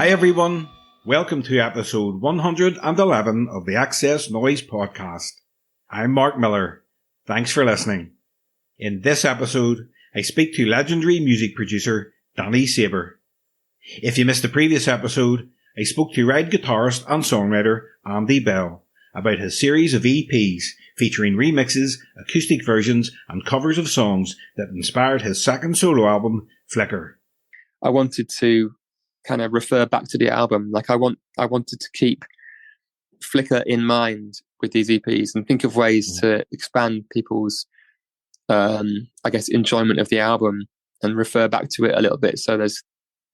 Hi everyone, welcome to episode 111 of the XS Noize Podcast. I'm Mark Millar. Thanks for listening. In this episode, I speak to legendary music producer Danny Saber. If you missed the previous episode, I spoke to ride guitarist and songwriter Andy Bell about his series of EPs featuring remixes, acoustic versions and covers of songs that inspired his second solo album, Flicker. I wanted to kind of refer back to the album. Like I wanted to keep Flicker in mind with these EPs and think of ways to expand people's, enjoyment of the album and refer back to it a little bit. So there's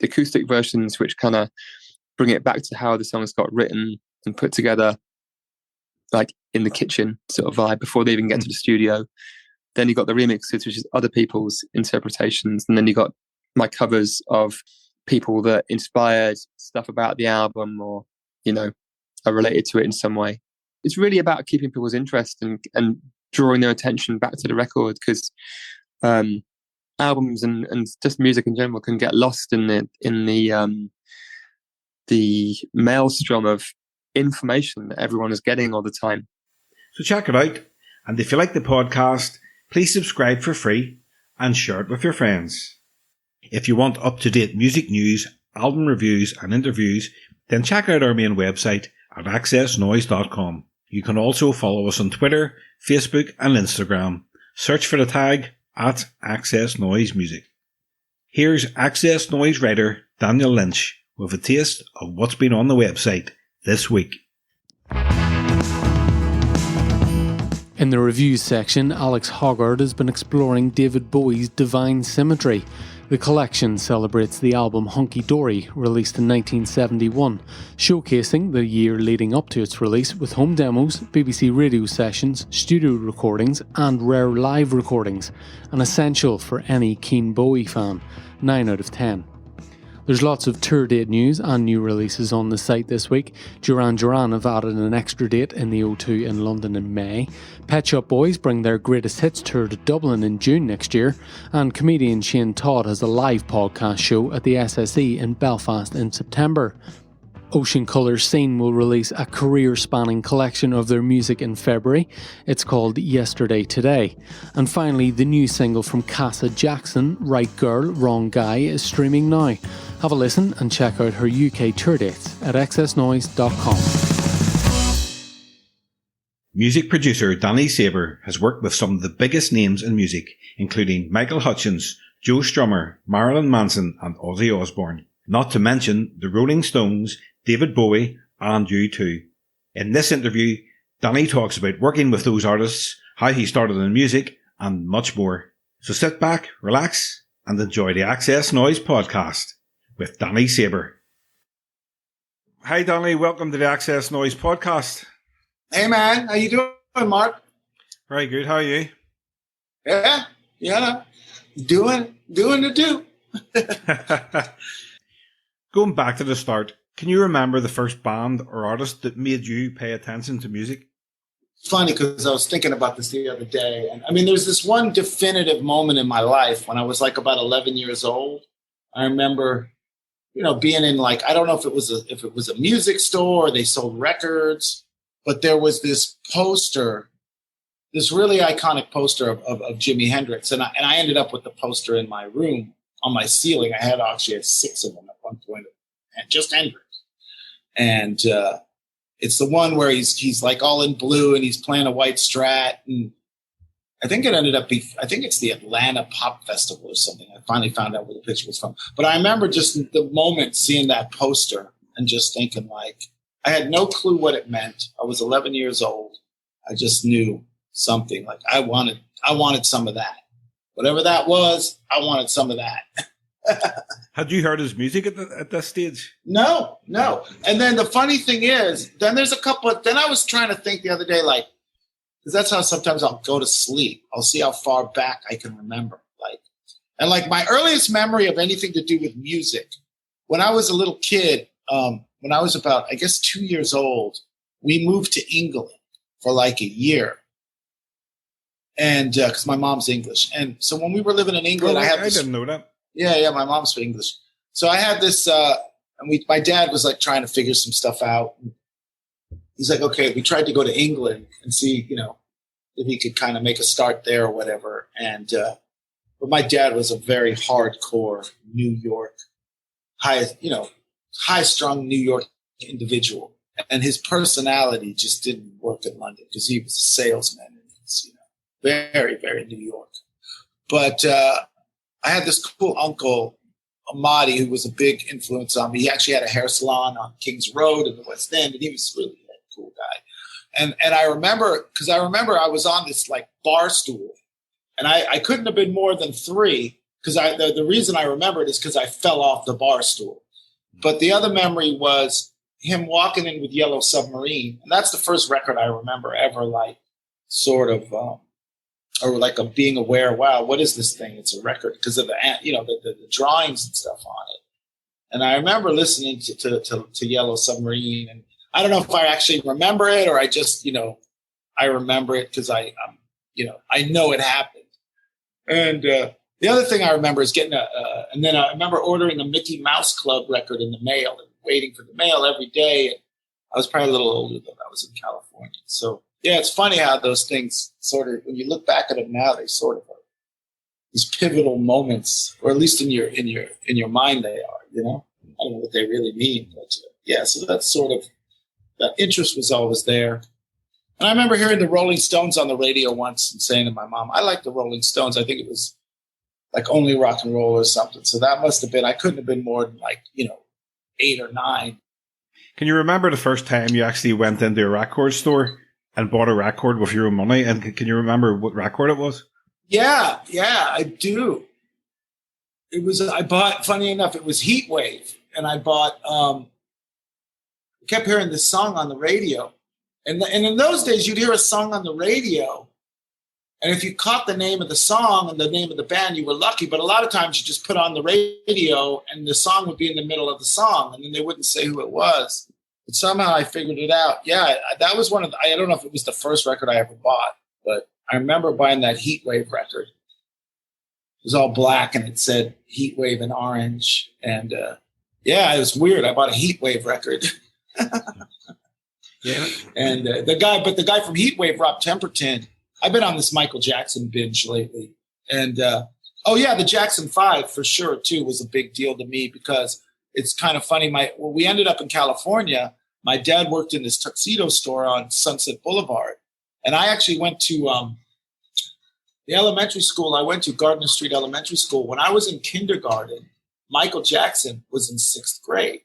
the acoustic versions, which kind of bring it back to how the songs got written and put together, like in the kitchen sort of vibe before they even get to the studio. Then you got the remixes, which is other people's interpretations. And then you got my covers of people that inspired stuff about the album or, are related to it in some way. It's really about keeping people's interest and drawing their attention back to the record, because albums and just music in general can get lost in the maelstrom of information that everyone is getting all the time. So check it out. And if you like the podcast, please subscribe for free and share it with your friends. If you want up-to-date music news, album reviews and interviews, then check out our main website at xsnoize.com. You can also follow us on Twitter, Facebook and Instagram. Search for the tag at XS Noize Music. Here's XS Noize writer Daniel Lynch with a taste of what's been on the website this week. In the reviews section, Alex Hoggard has been exploring David Bowie's Divine Symmetry. The collection celebrates the album Hunky Dory, released in 1971, showcasing the year leading up to its release with home demos, BBC radio sessions, studio recordings and rare live recordings, an essential for any keen Bowie fan, 9 out of 10. There's lots of tour date news and new releases on the site this week. Duran Duran have added an extra date in the O2 in London in May. Pet Shop Boys bring their greatest hits tour to Dublin in June next year. And comedian Shane Todd has a live podcast show at the SSE in Belfast in September. Ocean Colour Scene will release a career-spanning collection of their music in February. It's called Yesterday Today. And finally, the new single from Casa Jackson, Right Girl, Wrong Guy, is streaming now. Have a listen and check out her UK tour dates at xsnoize.com. Music producer Danny Saber has worked with some of the biggest names in music, including Michael Hutchence, Joe Strummer, Marilyn Manson and Ozzy Osbourne. Not to mention the Rolling Stones, David Bowie and U2. In this interview, Danny talks about working with those artists, how he started in music and much more. So sit back, relax and enjoy the XS Noize Podcast with Danny Saber. Hi Danny, welcome to the XS Noize Podcast. Hey man, how you doing, Mark? Very good, how are you? Yeah, doing the do. Going back to the start, can you remember the first band or artist that made you pay attention to music? It's funny because I was thinking about this the other day. And I mean, there's this one definitive moment in my life when I was like about 11 years old. I remember, being in like, I don't know if it was a music store or they sold records, but there was this poster, this really iconic poster of Jimi Hendrix. And I ended up with the poster in my room on my ceiling. I had 6 of them at one point, and just Hendrix. And it's the one where he's like all in blue and he's playing a white Strat. And I think it's the Atlanta Pop Festival or something. I finally found out where the picture was from. But I remember just the moment seeing that poster and just thinking like, I had no clue what it meant. I was 11 years old. I just knew something like I wanted some of that. Whatever that was, I wanted some of that. Had you heard his music at this stage? No. And then the funny thing is, then there's a couple. Then I was trying to think the other day, like, because that's how sometimes I'll go to sleep. I'll see how far back I can remember. Like my earliest memory of anything to do with music, when I was a little kid, when I was about, I guess, 2 years old, we moved to England for like a year. And because my mom's English. And so when we were living in England, I didn't know that. Yeah, my mom's English. So I had this And my dad was like trying to figure some stuff out. He's like, okay, we tried to go to England and see, if he could kind of make a start there or whatever. And, but my dad was a very hardcore New York, high-strung New York individual. And his personality just didn't work in London because he was a salesman. And he's, very, very New York. But I had this cool uncle, Amadi, who was a big influence on me. He actually had a hair salon on Kings Road in the West End, and he was really a cool guy. And I remember I was on this like bar stool, and I couldn't have been more than 3 because the reason I remember it is because I fell off the bar stool. But the other memory was him walking in with Yellow Submarine, and that's the first record I remember ever like sort of or like of being aware, wow, what is this thing? It's a record because of the drawings and stuff on it. And I remember listening to Yellow Submarine, and I don't know if I actually remember it or I just, I remember it because I know it happened. And the other thing I remember is getting and then I remember ordering a Mickey Mouse Club record in the mail and waiting for the mail every day. And I was probably a little older than I was in California. So yeah, it's funny how those things sort of, when you look back at them now, they sort of are these pivotal moments, or at least in your mind they are, I don't know what they really mean, but yeah, so that's sort of, that interest was always there. And I remember hearing the Rolling Stones on the radio once and saying to my mom, I like the Rolling Stones. I think it was like Only Rock and Roll or something. So that must have been, I couldn't have been more than like, 8 or 9. Can you remember the first time you actually went into a record store and bought a record with your own money? And can you remember what record it was? Yeah, I do. I bought, funny enough, it was Heatwave. And I bought, I kept hearing this song on the radio. And in those days, you'd hear a song on the radio. And if you caught the name of the song and the name of the band, you were lucky. But a lot of times you just put on the radio and the song would be in the middle of the song. And then they wouldn't say who it was. But somehow I figured it out. Yeah, that was one of the, I don't know if it was the first record I ever bought, but I remember buying that Heatwave record. It was all black and it said Heatwave in orange. And yeah, it was weird. I bought a Heatwave record. Yeah. And the guy from Heatwave, Rob Temperton, I've been on this Michael Jackson binge lately. And the Jackson 5 for sure too was a big deal to me because it's kind of funny. We ended up in California. My dad worked in this tuxedo store on Sunset Boulevard. And I actually went to the elementary school. I went to Gardner Street Elementary School. When I was in kindergarten, Michael Jackson was in 6th grade.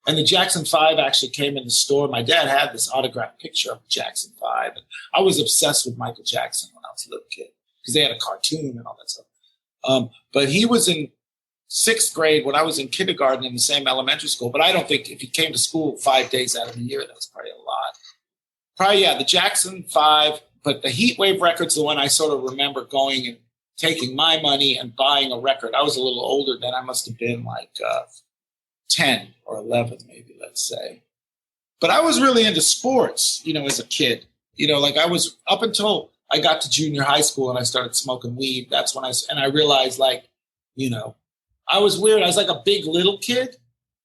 And the Jackson 5 actually came in the store. My dad had this autographed picture of the Jackson 5. And I was obsessed with Michael Jackson when I was a little kid because they had a cartoon and all that stuff. But he was in 6th grade when I was in kindergarten in the same elementary school. But I don't think if he came to school 5 days out of the year, that was probably a lot. Probably, yeah, the Jackson 5. But the Heatwave record's the one I sort of remember going and taking my money and buying a record. I was a little older then. I must have been like 10 or 11, maybe, let's say. But I was really into sports, as a kid. Like I was up until I got to junior high school and I started smoking weed. That's when I realized, like, I was weird. I was like a big little kid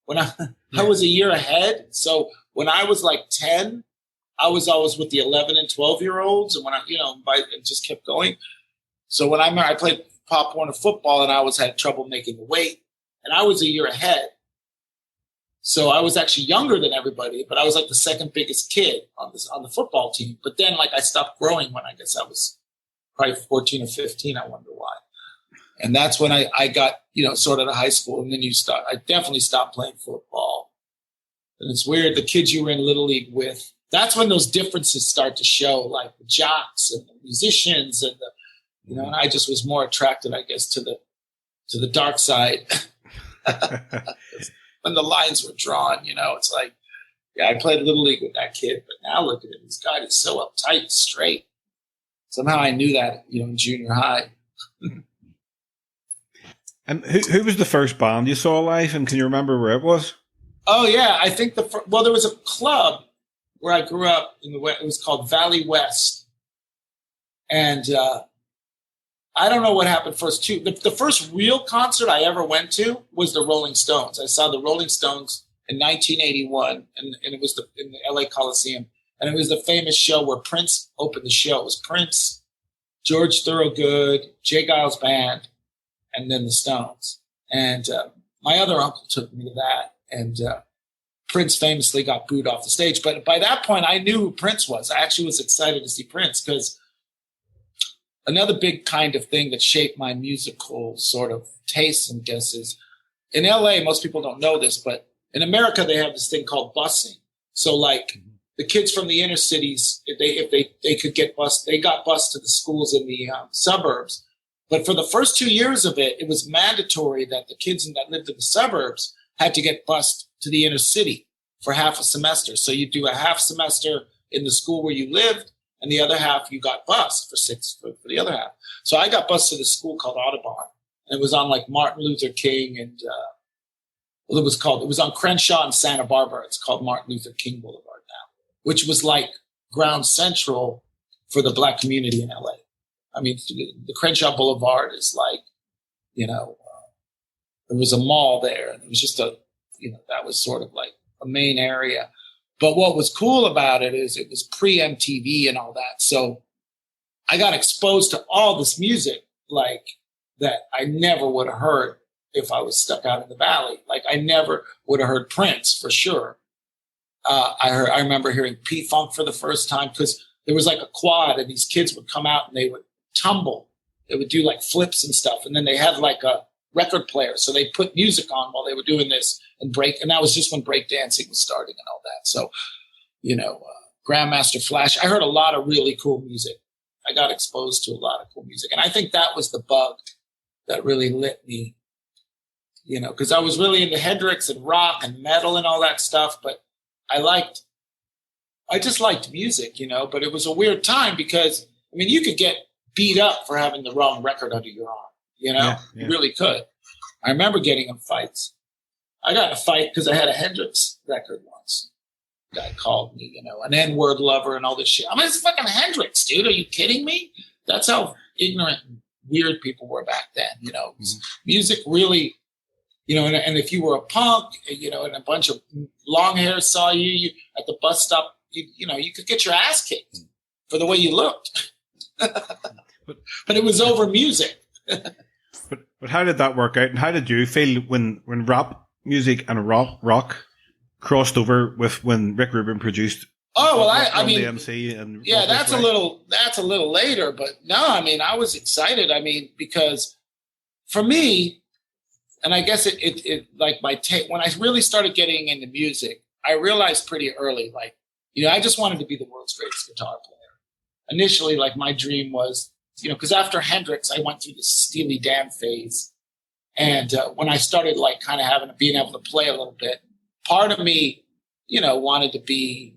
when I was a year ahead. So when I was like 10, I was always with the 11 and 12-year-olds. And when it just kept going. So when I played Pop Warner football and I had trouble making the weight and I was a year ahead. So I was actually younger than everybody, but I was like the second biggest kid on the football team. But then like I stopped growing when I guess I was probably 14 or 15. I wonder why. And that's when I got, sort of to high school. And then I definitely stopped playing football. And it's weird. The kids you were in Little League with, that's when those differences start to show, like the jocks and the musicians and and I just was more attracted, I guess, to the dark side. When the lines were drawn, it's like, yeah, I played Little League with that kid, but now look at him. This guy is so uptight and straight. Somehow I knew that, in junior high. And who was the first band you saw live, and can you remember where it was? Oh, yeah. I think there was a club where I grew up it was called Valley West. And I don't know what happened first, too. The first real concert I ever went to was the Rolling Stones. I saw the Rolling Stones in 1981, and it was in the LA Coliseum. And it was the famous show where Prince opened the show. It was Prince, George Thorogood, J. Giles Band, and then the Stones. And my other uncle took me to that. And Prince famously got booed off the stage. But by that point, I knew who Prince was. I actually was excited to see Prince because another big kind of thing that shaped my musical sort of tastes and guess is in LA, most people don't know this, but in America, they have this thing called busing. So like the kids from the inner cities, if they could get bused, they got bused to the schools in the suburbs. But for the first 2 years of it, it was mandatory that the kids that lived in the suburbs had to get bused to the inner city for half a semester. So you do a half semester in the school where you lived, and the other half you got bused for the other half. So I got bused to this school called Audubon, and it was on like Martin Luther King and it was on Crenshaw and Santa Barbara. It's called Martin Luther King Boulevard now, which was like ground central for the Black community in LA. I mean, the Crenshaw Boulevard is like, there was a mall there, and it was just that was sort of like a main area. But what was cool about it is it was pre-MTV and all that. So I got exposed to all this music like that I never would have heard if I was stuck out in the valley. Like I never would have heard Prince for sure. I remember hearing P-Funk for the first time because there was like a quad and these kids would come out and they would tumble. They would do like flips and stuff. And then they had like a record player. So they put music on while they were doing this and that was just when break dancing was starting and all that. So, Grandmaster Flash, I heard a lot of really cool music. I got exposed to a lot of cool music. And I think that was the bug that really lit me, because I was really into Hendrix and rock and metal and all that stuff. But I just liked music, but it was a weird time because, you could get beat up for having the wrong record under your arm, Yeah. You really could. I remember getting in fights. I got in a fight because I had a Hendrix record once. A guy called me, an N-word lover and all this shit. It's fucking Hendrix, dude. Are you kidding me? That's how ignorant and weird people were back then, Music really, and if you were a punk, and a bunch of long hair saw you at the bus stop, you could get your ass kicked for the way you looked. But it was over music. But how did that work out? And how did you feel when rap music and rock crossed over with when Rick Rubin produced? Oh well, I mean, the MC and yeah, that's a little later. But no, I was excited. Because for me, and I guess it like my take when I really started getting into music, I realized pretty early, like I just wanted to be the world's greatest guitar player. Initially, like my dream was, because after Hendrix, I went through the Steely Dan phase. And when I started like kind of being able to play a little bit, part of me, wanted to be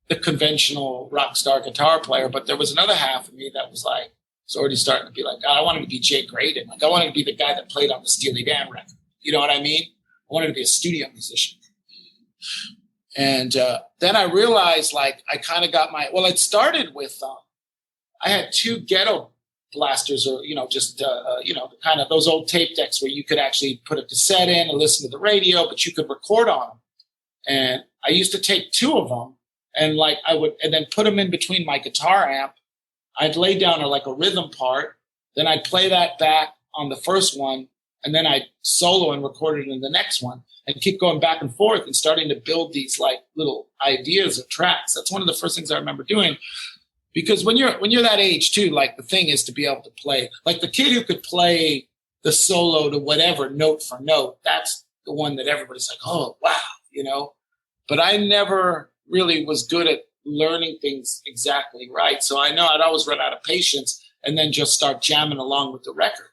the conventional rock star guitar player. But there was another half of me that was like, it's already starting to be like, I wanted to be Jay Graydon. Like I wanted to be the guy that played on the Steely Dan record. You know what I mean? I wanted to be a studio musician. And then I realized, like, I kind of got it started with, I had two ghetto blasters or, kind of those old tape decks where you could actually put a cassette in and listen to the radio, but you could record on them. And I used to take two of them and and then put them in between my guitar amp. I'd lay down a rhythm part. Then I'd play that back on the first one. And then I'd solo and record it in the next one and keep going back and forth and starting to build these like little ideas of tracks. That's one of the first things I remember doing, because when you're that age too, like the thing is to be able to play, like the kid who could play the solo to whatever note for note. That's the one that everybody's like, oh, wow, but I never really was good at learning things exactly right. So I know I'd always run out of patience and then just start jamming along with the record.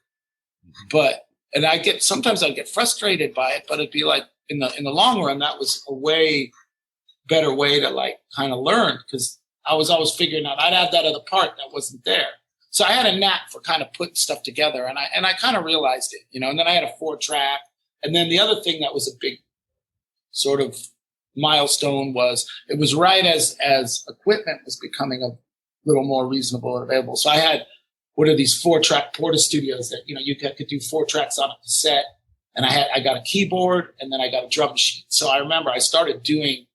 And sometimes I'd get frustrated by it, but it'd be like in the long run, that was a way better way to like kind of learn, because I was always figuring out I'd add that other part that wasn't there. So I had a knack for kind of putting stuff together, and I kind of realized it, and then I had a 4-track. And then the other thing that was a big sort of milestone was it was right as equipment was becoming a little more reasonable and available. So I had, what are these 4-track Porta Studios that, you could do 4 tracks on a cassette, And I got a keyboard, and then I got a drum machine. So I remember I started doing,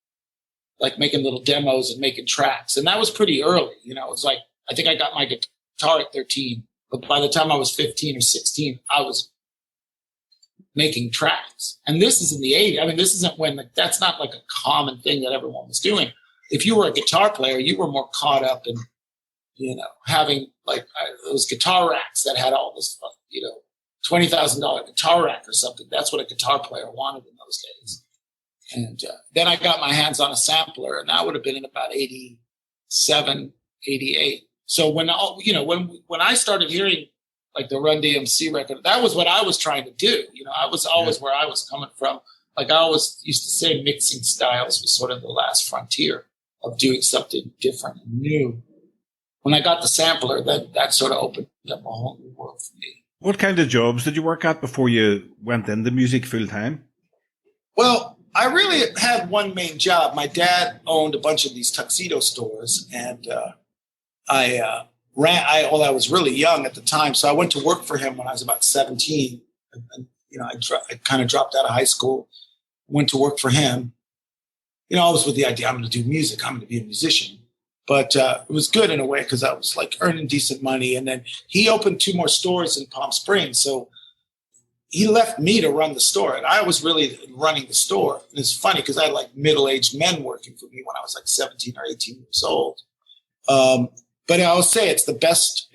like, making little demos and making tracks. And that was pretty early. You know, it's like, I think I got my guitar at 13, but by the time I was 15 or 16, I was making tracks. And this is in the 80s. I mean, this isn't when, like, that's not like a common thing that everyone was doing. If you were a guitar player, you were more caught up in, you know, having like those guitar racks that had all this, you know, $20,000 guitar rack or something. That's what a guitar player wanted in those days. And then I got my hands on a sampler, and that would have been in about 87, 88. So when I started hearing like the Run DMC record, that was what I was trying to do. You know, I was always where I was coming from. Like I always used to say, mixing styles was sort of the last frontier of doing something different and new. When I got the sampler, that sort of opened up a whole new world for me. What kind of jobs did you work at before you went into music full time? Well, I really had one main job. My dad owned a bunch of these tuxedo stores, and I was really young at the time, so I went to work for him when I was about 17. And you know, I kind of dropped out of high school, went to work for him. You know, always with the idea, I'm going to do music. I'm going to be a musician. But it was good in a way because I was like earning decent money. And then he opened 2 more stores in Palm Springs. So he left me to run the store. And I was really running the store. And it's funny because I had like middle-aged men working for me when I was like 17 or 18 years old. But I will say it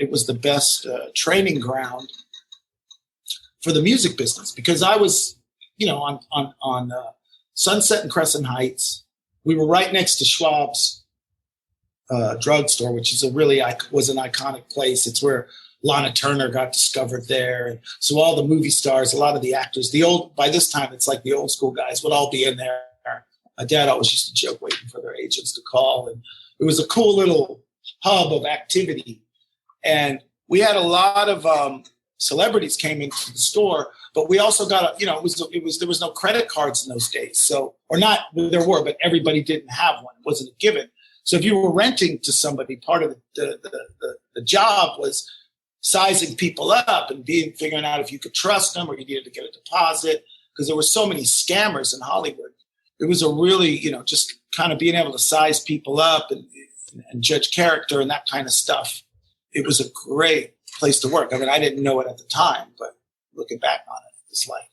was the best training ground for the music business because I was, you know, on Sunset and Crescent Heights. We were right next to Schwab's drugstore, which is was an iconic place. It's where Lana Turner got discovered there. And so all the movie stars, a lot of the actors, by this time, it's like the old school guys would all be in there. My dad always used to joke waiting for their agents to call. And it was a cool little hub of activity. And we had a lot of celebrities came into the store, but we also got there was no credit cards in those days. So, or not, there were, but everybody didn't have one. It wasn't a given. So if you were renting to somebody, part of the job was sizing people up and figuring out if you could trust them or you needed to get a deposit because there were so many scammers in Hollywood. It was a really, you know, just kind of being able to size people up and judge character and that kind of stuff. It was a great place to work. I mean, I didn't know it at the time, but looking back on it, it's like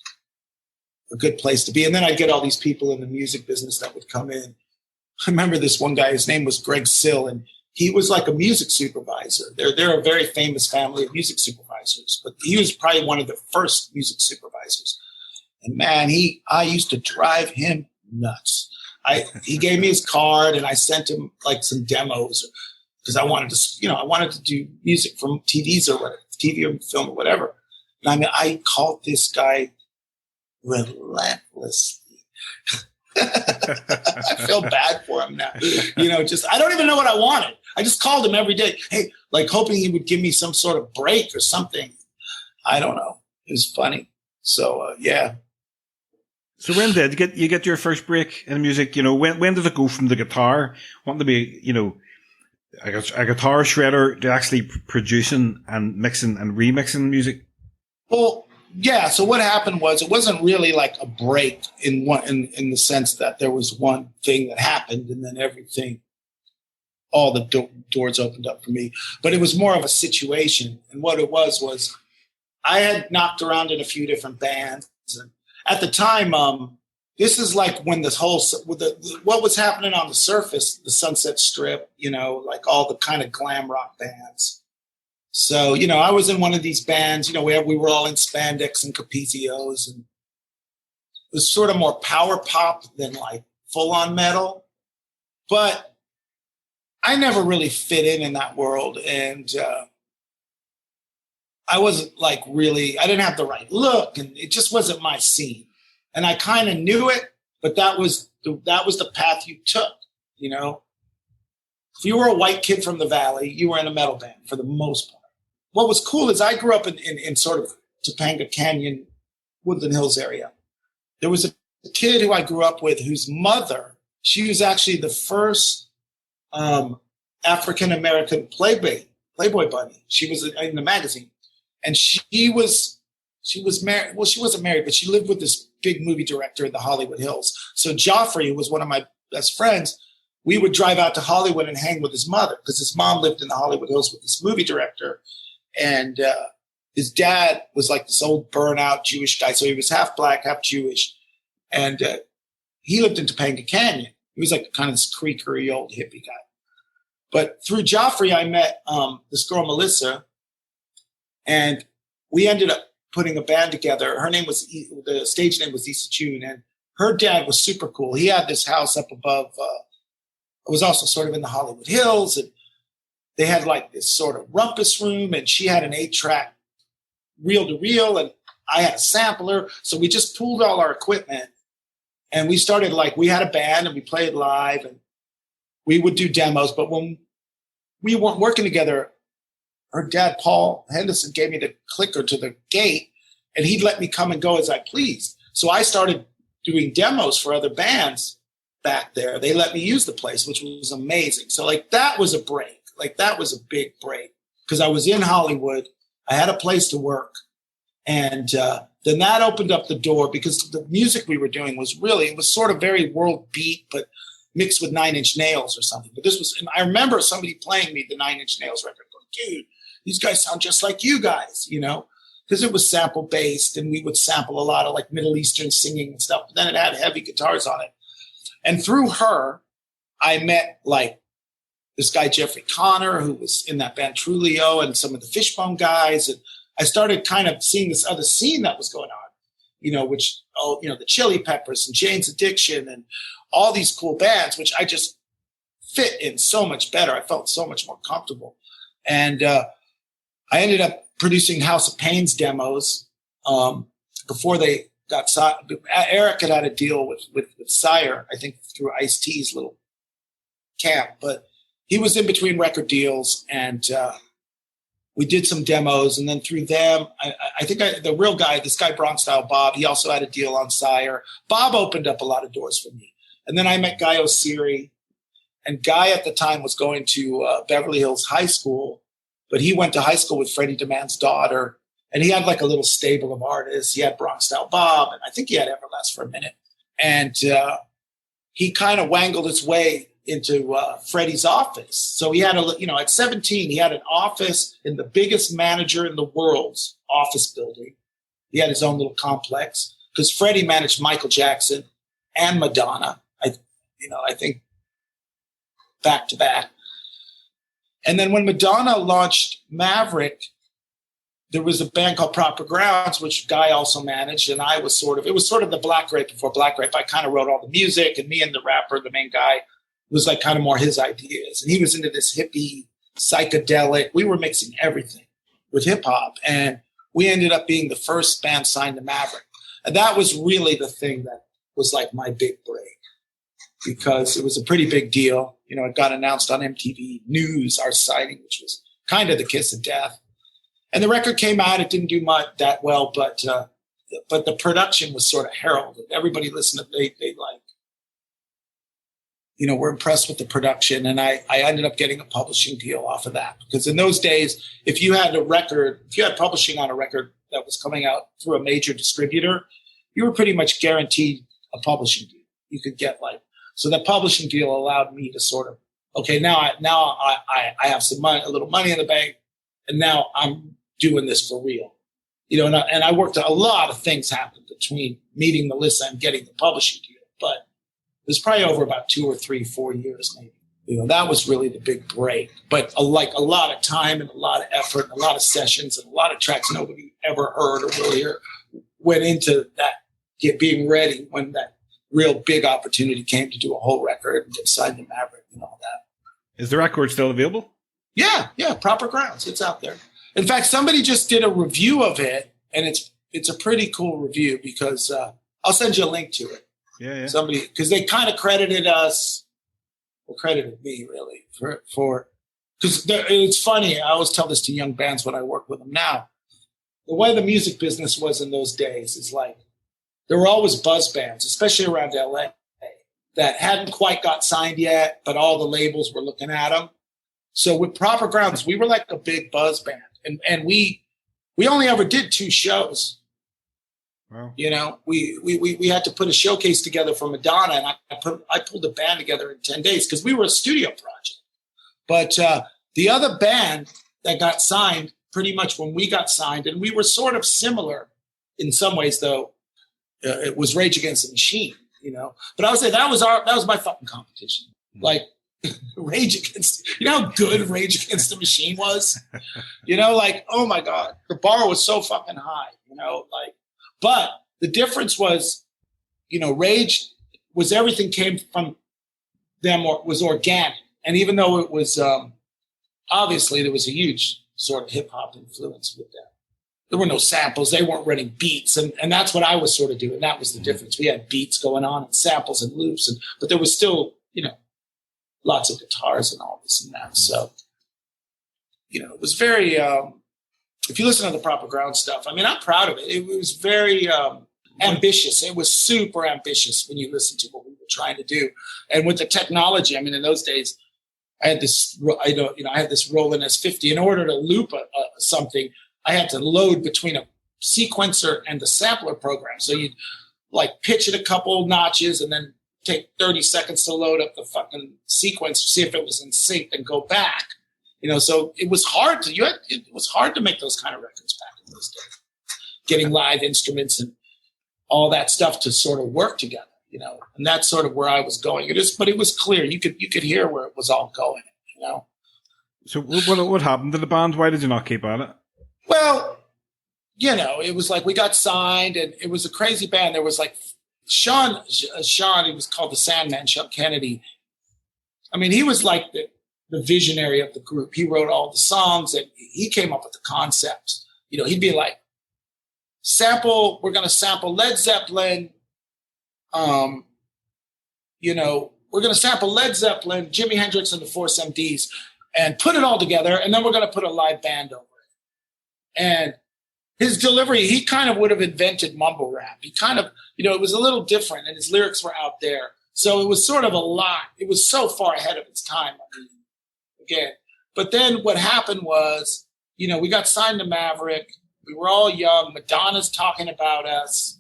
a good place to be. And then I'd get all these people in the music business that would come in. I remember this one guy, his name was Greg Sill, and he was like a music supervisor. They're a very famous family of music supervisors, but he was probably one of the first music supervisors. And man, I used to drive him nuts. He gave me his card and I sent him like some demos because I wanted to do music from TVs or whatever, TV or film or whatever. And I mean, I called this guy relentlessly. I feel bad for him now. You know, I don't even know what I wanted. I just called him every day. Hey, like hoping he would give me some sort of break or something. I don't know. It was funny. So, yeah. So when did you get your first break in music? You know, when did it go from the guitar, wanting to be, you know, a guitar shredder to actually producing and mixing and remixing music? Well, yeah. So what happened was it wasn't really like a break in the sense that there was one thing that happened and then everything, all the doors opened up for me. But it was more of a situation. And what it was I had knocked around in a few different bands. And at the time, this is like when this whole what was happening on the surface, the Sunset Strip, you know, like all the kind of glam rock bands. So, you know, I was in one of these bands, you know, we were all in spandex and capizios, and it was sort of more power pop than like full on metal. But I never really fit in that world. And I wasn't like really, I didn't have the right look, and it just wasn't my scene. And I kind of knew it, but that was the path you took, you know. If you were a white kid from the Valley, you were in a metal band for the most part. What was cool is I grew up in sort of Topanga Canyon, Woodland Hills area. There was a kid who I grew up with whose mother, she was actually the first African-American Playboy bunny. She was in the magazine. And she was she was married. Well, she wasn't married, but she lived with this big movie director in the Hollywood Hills. So Joffrey, who was one of my best friends, we would drive out to Hollywood and hang with his mother because his mom lived in the Hollywood Hills with this movie director. And his dad was like this old burnout Jewish guy. So he was half black, half Jewish. And he lived in Topanga Canyon. He was like kind of this creakery old hippie guy. But through Joffrey, I met this girl, Melissa, and we ended up putting a band together. Her name was, the stage name was Issa June, and her dad was super cool. He had this house up above, it was also sort of in the Hollywood Hills, and they had like this sort of rumpus room, and she had an 8-track reel-to-reel, and I had a sampler. So we just pooled all our equipment, and we started we had a band, and we played live, and we would do demos. But when we weren't working together, her dad, Paul Henderson, gave me the clicker to the gate, and he'd let me come and go as I pleased. So I started doing demos for other bands back there. They let me use the place, which was amazing. So that was a break. That was a big break because I was in Hollywood. I had a place to work. And then that opened up the door because the music we were doing was it was sort of very world beat, but mixed with 9 Inch Nails or something. But and I remember somebody playing me the 9 Inch Nails record going, dude, these guys sound just like you guys, because it was sample based, and we would sample a lot of Middle Eastern singing and stuff. But then it had heavy guitars on it. And through her, I met this guy, Jeffrey Connor, who was in that band Trulio, and some of the Fishbone guys. And I started kind of seeing this other scene that was going on, the Chili Peppers and Jane's Addiction and all these cool bands, which I just fit in so much better. I felt so much more comfortable. And I ended up producing House of Pain's demos before they got signed. Eric had a deal with Sire, I think through Ice-T's little camp, but he was in between record deals, and we did some demos. And then through them, I think the real guy, this guy Bronx Style Bob, he also had a deal on Sire. Bob opened up a lot of doors for me. And then I met Guy Osiri, and Guy at the time was going to Beverly Hills High School, but he went to high school with Freddie DeMann's daughter, and he had a little stable of artists. He had Bronx Style Bob, and I think he had Everlast for a minute. And he kind of wangled his way into Freddie's office. So he had at 17, he had an office in the biggest manager in the world's office building. He had his own little complex because Freddie managed Michael Jackson and Madonna. I think back to back. And then when Madonna launched Maverick, there was a band called Proper Grounds, which Guy also managed. And it was sort of the Black Grape before Black Grape. I kind of wrote all the music, and me and the rapper, the main guy, was kind of more his ideas. And he was into this hippie, psychedelic. We were mixing everything with hip hop. And we ended up being the first band signed to Maverick. And that was really the thing that was my big break, because it was a pretty big deal. It got announced on MTV News, our signing, which was kind of the kiss of death. And the record came out. It didn't do much that well, but the production was sort of heralded. Everybody listened to it. They were impressed with the production. And I ended up getting a publishing deal off of that, because in those days, if you had publishing on a record that was coming out through a major distributor, you were pretty much guaranteed a publishing deal. You could get so that publishing deal allowed me to sort of, okay, now I have some money, a little money in the bank, and now I'm doing this for real, and I worked, a lot of things happened between meeting Melissa and getting the publishing deal, but it was probably over about 2 or 3, 4 years, maybe. That was really the big break. But a lot of time and a lot of effort, and a lot of sessions, and a lot of tracks nobody ever heard or really heard went into that, being ready when that real big opportunity came to do a whole record and get signed to Maverick and all that. Is the record still available? Yeah, Proper Grounds. It's out there. In fact, somebody just did a review of it, and it's a pretty cool review, because I'll send you a link to it. Yeah. Somebody, because they kind of credited us, or credited me really for because it's funny. I always tell this to young bands when I work with them now. The way the music business was in those days is there were always buzz bands, especially around LA, that hadn't quite got signed yet, but all the labels were looking at them. So with Proper Grounds, we were like a big buzz band, and we only ever did 2 shows. Wow. You know, we had to put a showcase together for Madonna, and I pulled a band together in 10 days because we were a studio project. But the other band that got signed pretty much when we got signed, and we were sort of similar in some ways, though, it was Rage Against the Machine, you know. But I would say that was my fucking competition. Like, Rage Against, you know how good Rage Against the Machine was? You know, like, oh my God, the bar was so fucking high, you know, like, but the difference was, you know, Rage was everything came from them or was organic. And even though it was, obviously there was a huge sort of hip hop influence with that. There were no samples. They weren't running beats. And that's what I was sort of doing. That was the difference. We had beats going on and samples and loops, but there was still, you know, lots of guitars and all this and that. So, you know, it was very, if you listen to the Proper Ground stuff, I mean, I'm proud of it. It was very ambitious. It was super ambitious when you listen to what we were trying to do. And with the technology, I mean, in those days, I had this Roland S50. In order to loop something, I had to load between a sequencer and the sampler program. So you'd like pitch it a couple notches and then take 30 seconds to load up the fucking sequence to see if it was in sync and go back. You know, so it was hard to make those kind of records back in those days. Getting live instruments and all that stuff to sort of work together, you know. And that's sort of where I was going. But it was clear. You could hear where it was all going, you know. So what happened to the band? Why did you not keep at it? Well, you know, it was like we got signed and it was a crazy band. There was like Shaun, he was called the Sandman, Sean Kennedy. I mean, he was like the visionary of the group. He wrote all the songs and he came up with the concepts. You know, he'd be like, we're going to sample Led Zeppelin. You know, we're going to sample Led Zeppelin, Jimi Hendrix and the Force MDs and put it all together. And then we're going to put a live band over it. And his delivery, he kind of would have invented mumble rap. He kind of, you know, it was a little different and his lyrics were out there. So it was sort of a lot. It was so far ahead of its time. I mean, again, but then what happened was, you know, we got signed to Maverick. We were all young. Madonna's talking about us,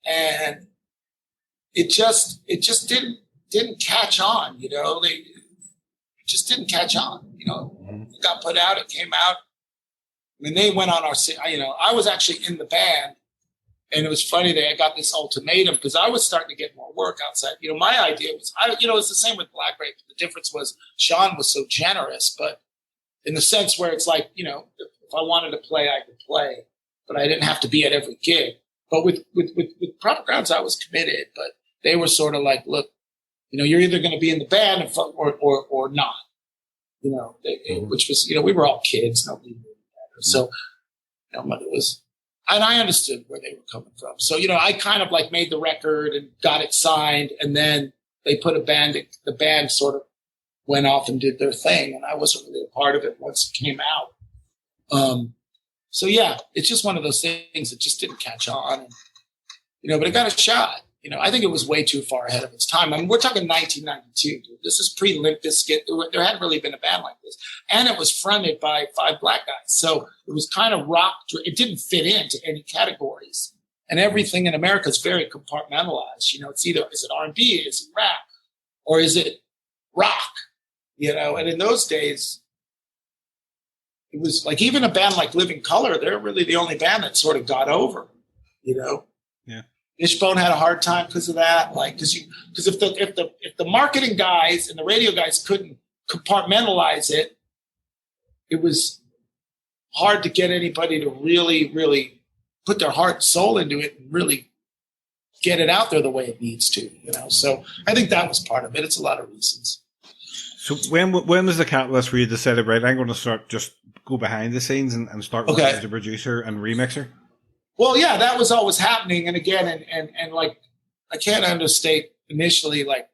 and it just didn't catch on. You know, it just didn't catch on. You know, it got put out. It came out. I mean, they went on our. You know, I was actually in the band, and it was funny. I got this ultimatum because I was starting to get more work outside. You know, my idea was, you know, it's the same with Black Grape. The difference was Shaun was so generous, but in the sense where it's like, you know, if I wanted to play, I could play, but I didn't have to be at every gig. But with Proper Grounds, I was committed, but they were sort of like, look, you know, you're either going to be in the band or not, you know, which was, you know, we were all kids, nobody knew better. So, you know, it was, and I understood where they were coming from. So, you know, I kind of like made the record and got it signed, and then they put the band sort of went off and did their thing, and I wasn't really a part of it once it came out. So yeah, it's just one of those things that just didn't catch on, and, you know, but it got a shot. You know, I think it was way too far ahead of its time. I mean, we're talking 1992, dude. This is pre-Limp Bizkit. There hadn't really been a band like this. And it was fronted by 5 black guys. So it was kind of rock. It didn't fit into any categories. And everything in America is very compartmentalized. You know, it's either, is it R&B, is it rap, or is it rock? You know, and in those days, it was like even a band like Living Colour, they're really the only band that sort of got over, you know? Yeah. Fishbone had a hard time because of that. Like, because if the marketing guys and the radio guys couldn't compartmentalize it, it was hard to get anybody to really, really put their heart and soul into it and really get it out there the way it needs to, you know? So I think that was part of it. It's a lot of reasons. So when was the catalyst where you decided, right, I'm going to just go behind the scenes and start working as a producer and remixer? Well, yeah, that was always happening. And again, and like, I can't understate initially, like,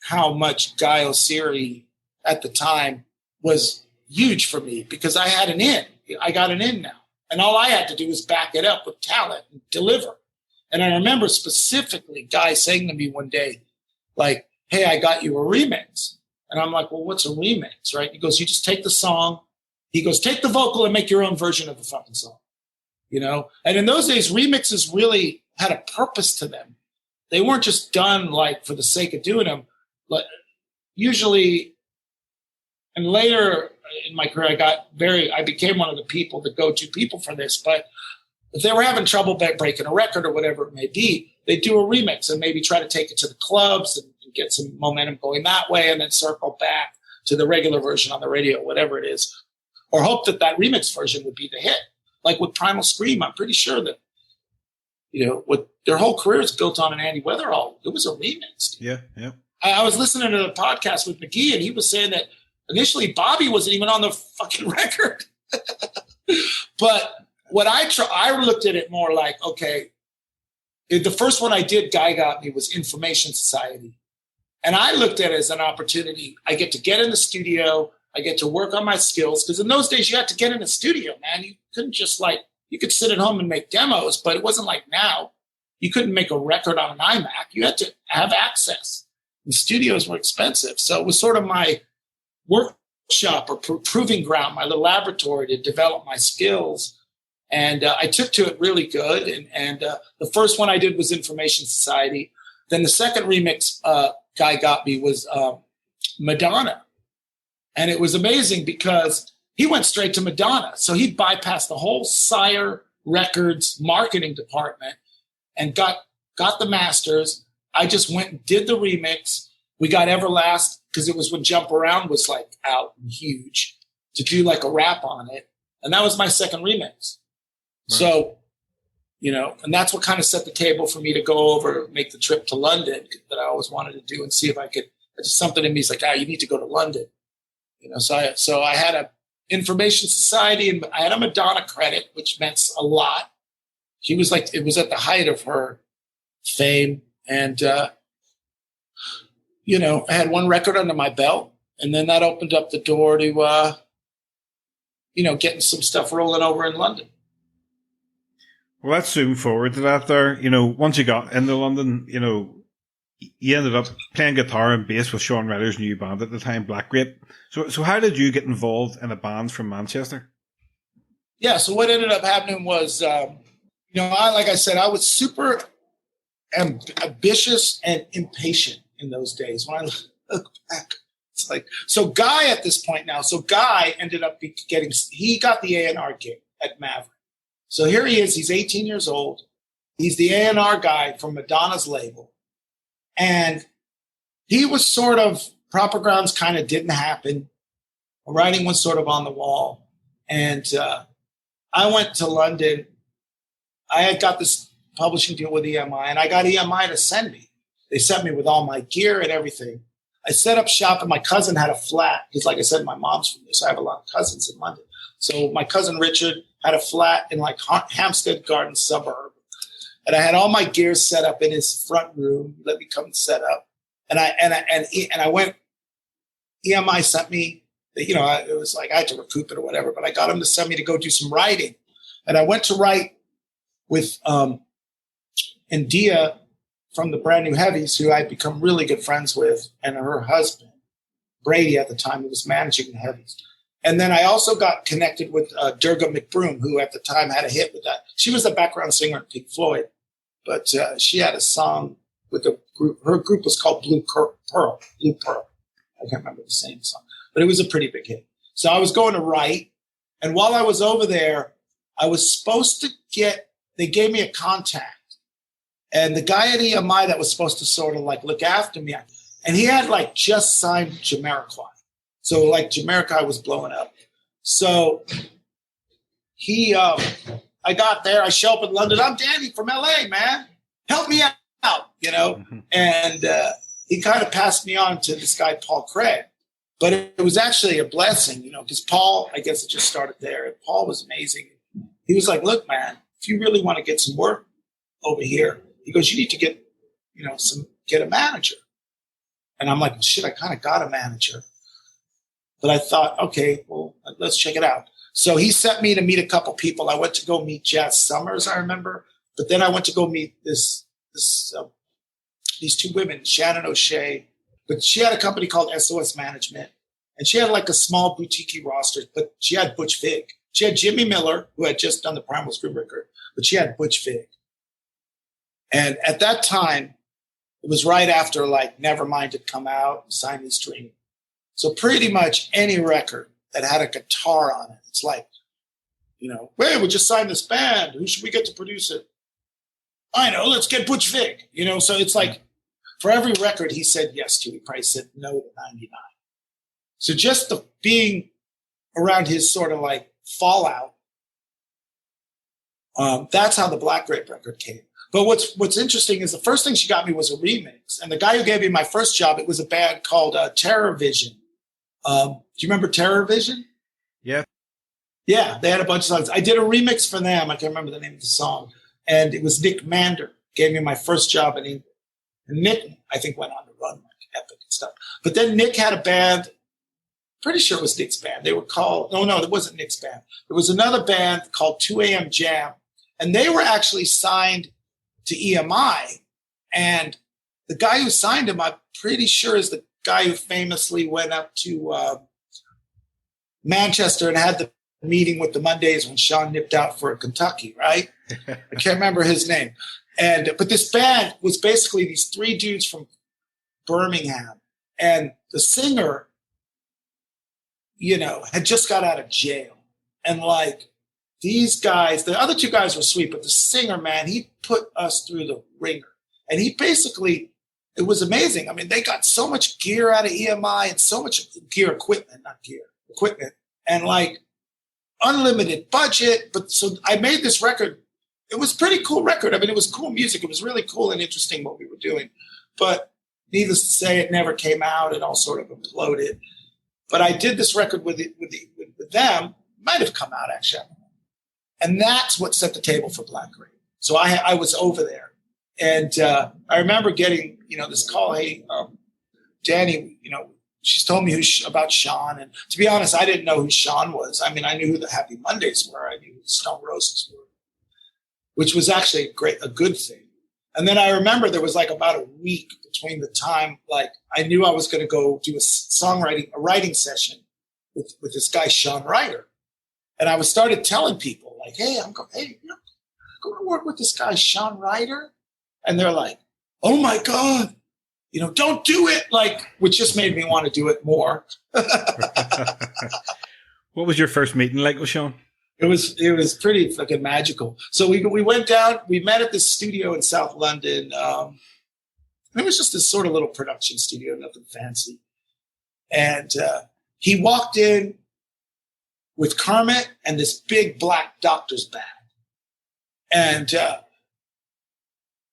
how much Guy Oseary at the time was huge for me because I had an in. I got an in now. And all I had to do was back it up with talent and deliver. And I remember specifically Guy saying to me one day, like, hey, I got you a remix. And I'm like, well, what's a remix, right? He goes, you just take the song. He goes, take the vocal and make your own version of the fucking song, you know? And in those days, remixes really had a purpose to them. They weren't just done like for the sake of doing them. But usually, and later in my career, I became one of the go-to people for this. But if they were having trouble breaking a record or whatever it may be, they'd do a remix and maybe try to take it to the clubs and get some momentum going that way, and then circle back to the regular version on the radio, whatever it is, or hope that remix version would be the hit. Like with Primal Scream, I'm pretty sure that, what their whole career is built on an Andy Weatherall. It was a remix. Yeah, yeah. I was listening to the podcast with McGee, and he was saying that initially Bobby wasn't even on the fucking record. But what I looked at it more like, okay, the first one I did, Guy Got Me, was Information Society. And I looked at it as an opportunity. I get to get in the studio. I get to work on my skills. Because in those days, you had to get in the studio, man. You couldn't just you could sit at home and make demos, but it wasn't like now. You couldn't make a record on an iMac. You had to have access. And studios were expensive. So it was sort of my workshop or proving ground, my little laboratory to develop my skills. And I took to it really good. And the first one I did was Information Society. Then the second remix Guy Got Me was Madonna. And it was amazing because he went straight to Madonna. So he bypassed the whole Sire Records marketing department and got the masters. I just went and did the remix. We got Everlast because it was when Jump Around was out and huge, to do a rap on it. And that was my second remix. Right. So, and that's what kind of set the table for me to go over, make the trip to London that I always wanted to do and see if I could. Just something in me is like, you need to go to London. So I had a Information Society and I had a Madonna credit, which meant a lot. She was it was at the height of her fame. And, I had one record under my belt, and then that opened up the door to, getting some stuff rolling over in London. Well, let's zoom forward to that there. Once you got into London, you ended up playing guitar and bass with Shaun Ryder's new band at the time, Black Grape. So how did you get involved in a band from Manchester? Yeah, so what ended up happening was, like I said, I was super ambitious and impatient in those days. When I look back, it's so Guy at this point now, Guy ended up he got the A&R gig at Maverick. So here he is, he's 18 years old. He's the A&R guy from Madonna's label. And he was sort of, Proper Grounds kind of didn't happen. Writing was sort of on the wall. And I went to London. I had got this publishing deal with EMI, and I got EMI to send me. They sent me with all my gear and everything. I set up shop, and my cousin had a flat. Because like I said, my mom's from there, so I have a lot of cousins in London. So my cousin Richard had a flat in Hampstead Garden suburb. And I had all my gear set up in his front room. He let me come set up. And I went, EMI sent me, it was I had to recoup it or whatever, but I got him to send me to go do some writing. And I went to write with India from the Brand New Heavies, who I'd become really good friends with, and her husband, Brady at the time, who was managing the Heavies. And then I also got connected with Durga McBroom, who at the time had a hit with that. She was the background singer at Pink Floyd, but she had a song with a group. Her group was called Blue Pearl. I can't remember the same song, but it was a pretty big hit. So I was going to write, and while I was over there, I was supposed to they gave me a contact. And the guy at EMI that was supposed to sort of look after me, and he had just signed Jamiroquai. So Jamiroquai was blowing up. So I got there, I show up in London. I'm Danny from LA, man. Help me out, Mm-hmm. And he kind of passed me on to this guy, Paul Craig. But it was actually a blessing, because Paul, I guess it just started there. And Paul was amazing. He was like, look, man, if you really want to get some work over here, he goes, you need to get, get a manager. And I'm like, shit, I kind of got a manager. But I thought, okay, well, let's check it out. So he sent me to meet a couple people. I went to go meet Jazz Summers, I remember. But then I went to go meet these two women, Shannon O'Shea. But she had a company called SOS Management. And she had a small boutique roster, but she had Butch Vig. She had Jimmy Miller, who had just done the Primal Scream record, but she had Butch Vig. And at that time, it was right after like Nevermind had come out and Siamese Dream. So pretty much any record that had a guitar on it, it's like, you know, hey, we just signed this band. Who should we get to produce it? I know, let's get Butch Vig. You know, so it's like for every record he said yes to, he probably said no to 99. So just the being around his sort of like fallout, that's how the Black Grape record came. But what's interesting is the first thing she got me was a remix. And the guy who gave me my first job, it was a band called Terror Vision. Do you remember Terror Vision? Yeah. Yeah, they had a bunch of songs. I did a remix for them. I can't remember the name of the song. And it was Nick Mander gave me my first job in England. And Nick, I think, went on to run like Epic and stuff. But then Nick had a band. Pretty sure it was Nick's band. They were called, no, it wasn't Nick's band. There was another band called 2 AM Jam. And they were actually signed to EMI. And the guy who signed him, I'm pretty sure, is the guy who famously went up to Manchester and had the meeting with the Mondays when Shaun nipped out for Kentucky, right? I can't remember his name. But this band was basically these three dudes from Birmingham. And the singer, you know, had just got out of jail. And like these guys, the other two guys were sweet, but the singer, man, he put us through the ringer. And he basically, it was amazing. I mean, they got so much gear out of EMI and so much equipment, and like unlimited budget. But so I made this record. It was a pretty cool record. I mean, it was cool music. It was really cool and interesting what we were doing. But needless to say, it never came out. It all sort of imploded. But I did this record with them. Might have come out, actually. And that's what set the table for Black Grape. So I was over there. And I remember getting, you know, this call, hey, Danny, you know, she's told me about Shaun. And to be honest, I didn't know who Shaun was. I mean, I knew who the Happy Mondays were. I knew who the Stone Roses were, which was actually a good thing. And then I remember there was like about a week between the time, like I knew I was going to go do a writing session with this guy, Shaun Ryder. And I started telling people like, hey, I'm going to work with this guy, Shaun Ryder. And they're like, oh my God, you know, don't do it. Like, which just made me want to do it more. What was your first meeting like with Shaun? It was pretty fucking magical. So we went down, we met at this studio in South London. It was just this sort of little production studio, nothing fancy. And he walked in with Kermit and this big black doctor's bag. And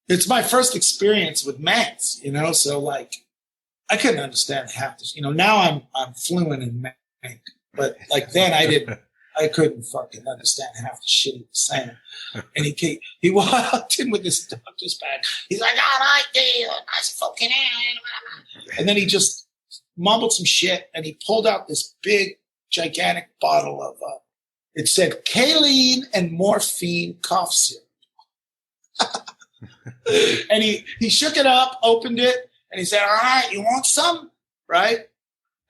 it's my first experience with Mance, you know, so like I couldn't understand half this. You know, now I'm fluent in Manc, but like then I couldn't fucking understand half the shit he was saying. And he walked in with this doctor's bag. He's like, all right, nice fucking hand. And then he just mumbled some shit and he pulled out this big, gigantic bottle of, it said Kaleen and morphine cough syrup. And he shook it up, opened it, and he said, all right, you want some? Right?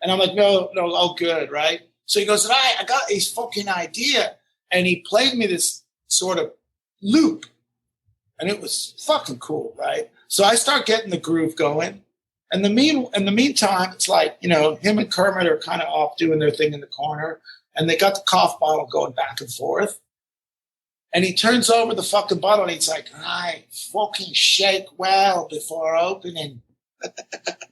And I'm like, no, all good, right? So he goes, all right, I got a fucking idea. And he played me this sort of loop. And it was fucking cool, right? So I start getting the groove going. And in the meantime, it's like, you know, him and Kermit are kind of off doing their thing in the corner. And they got the cough bottle going back and forth. And he turns over the fucking bottle and he's like, all right, fucking shake well before opening.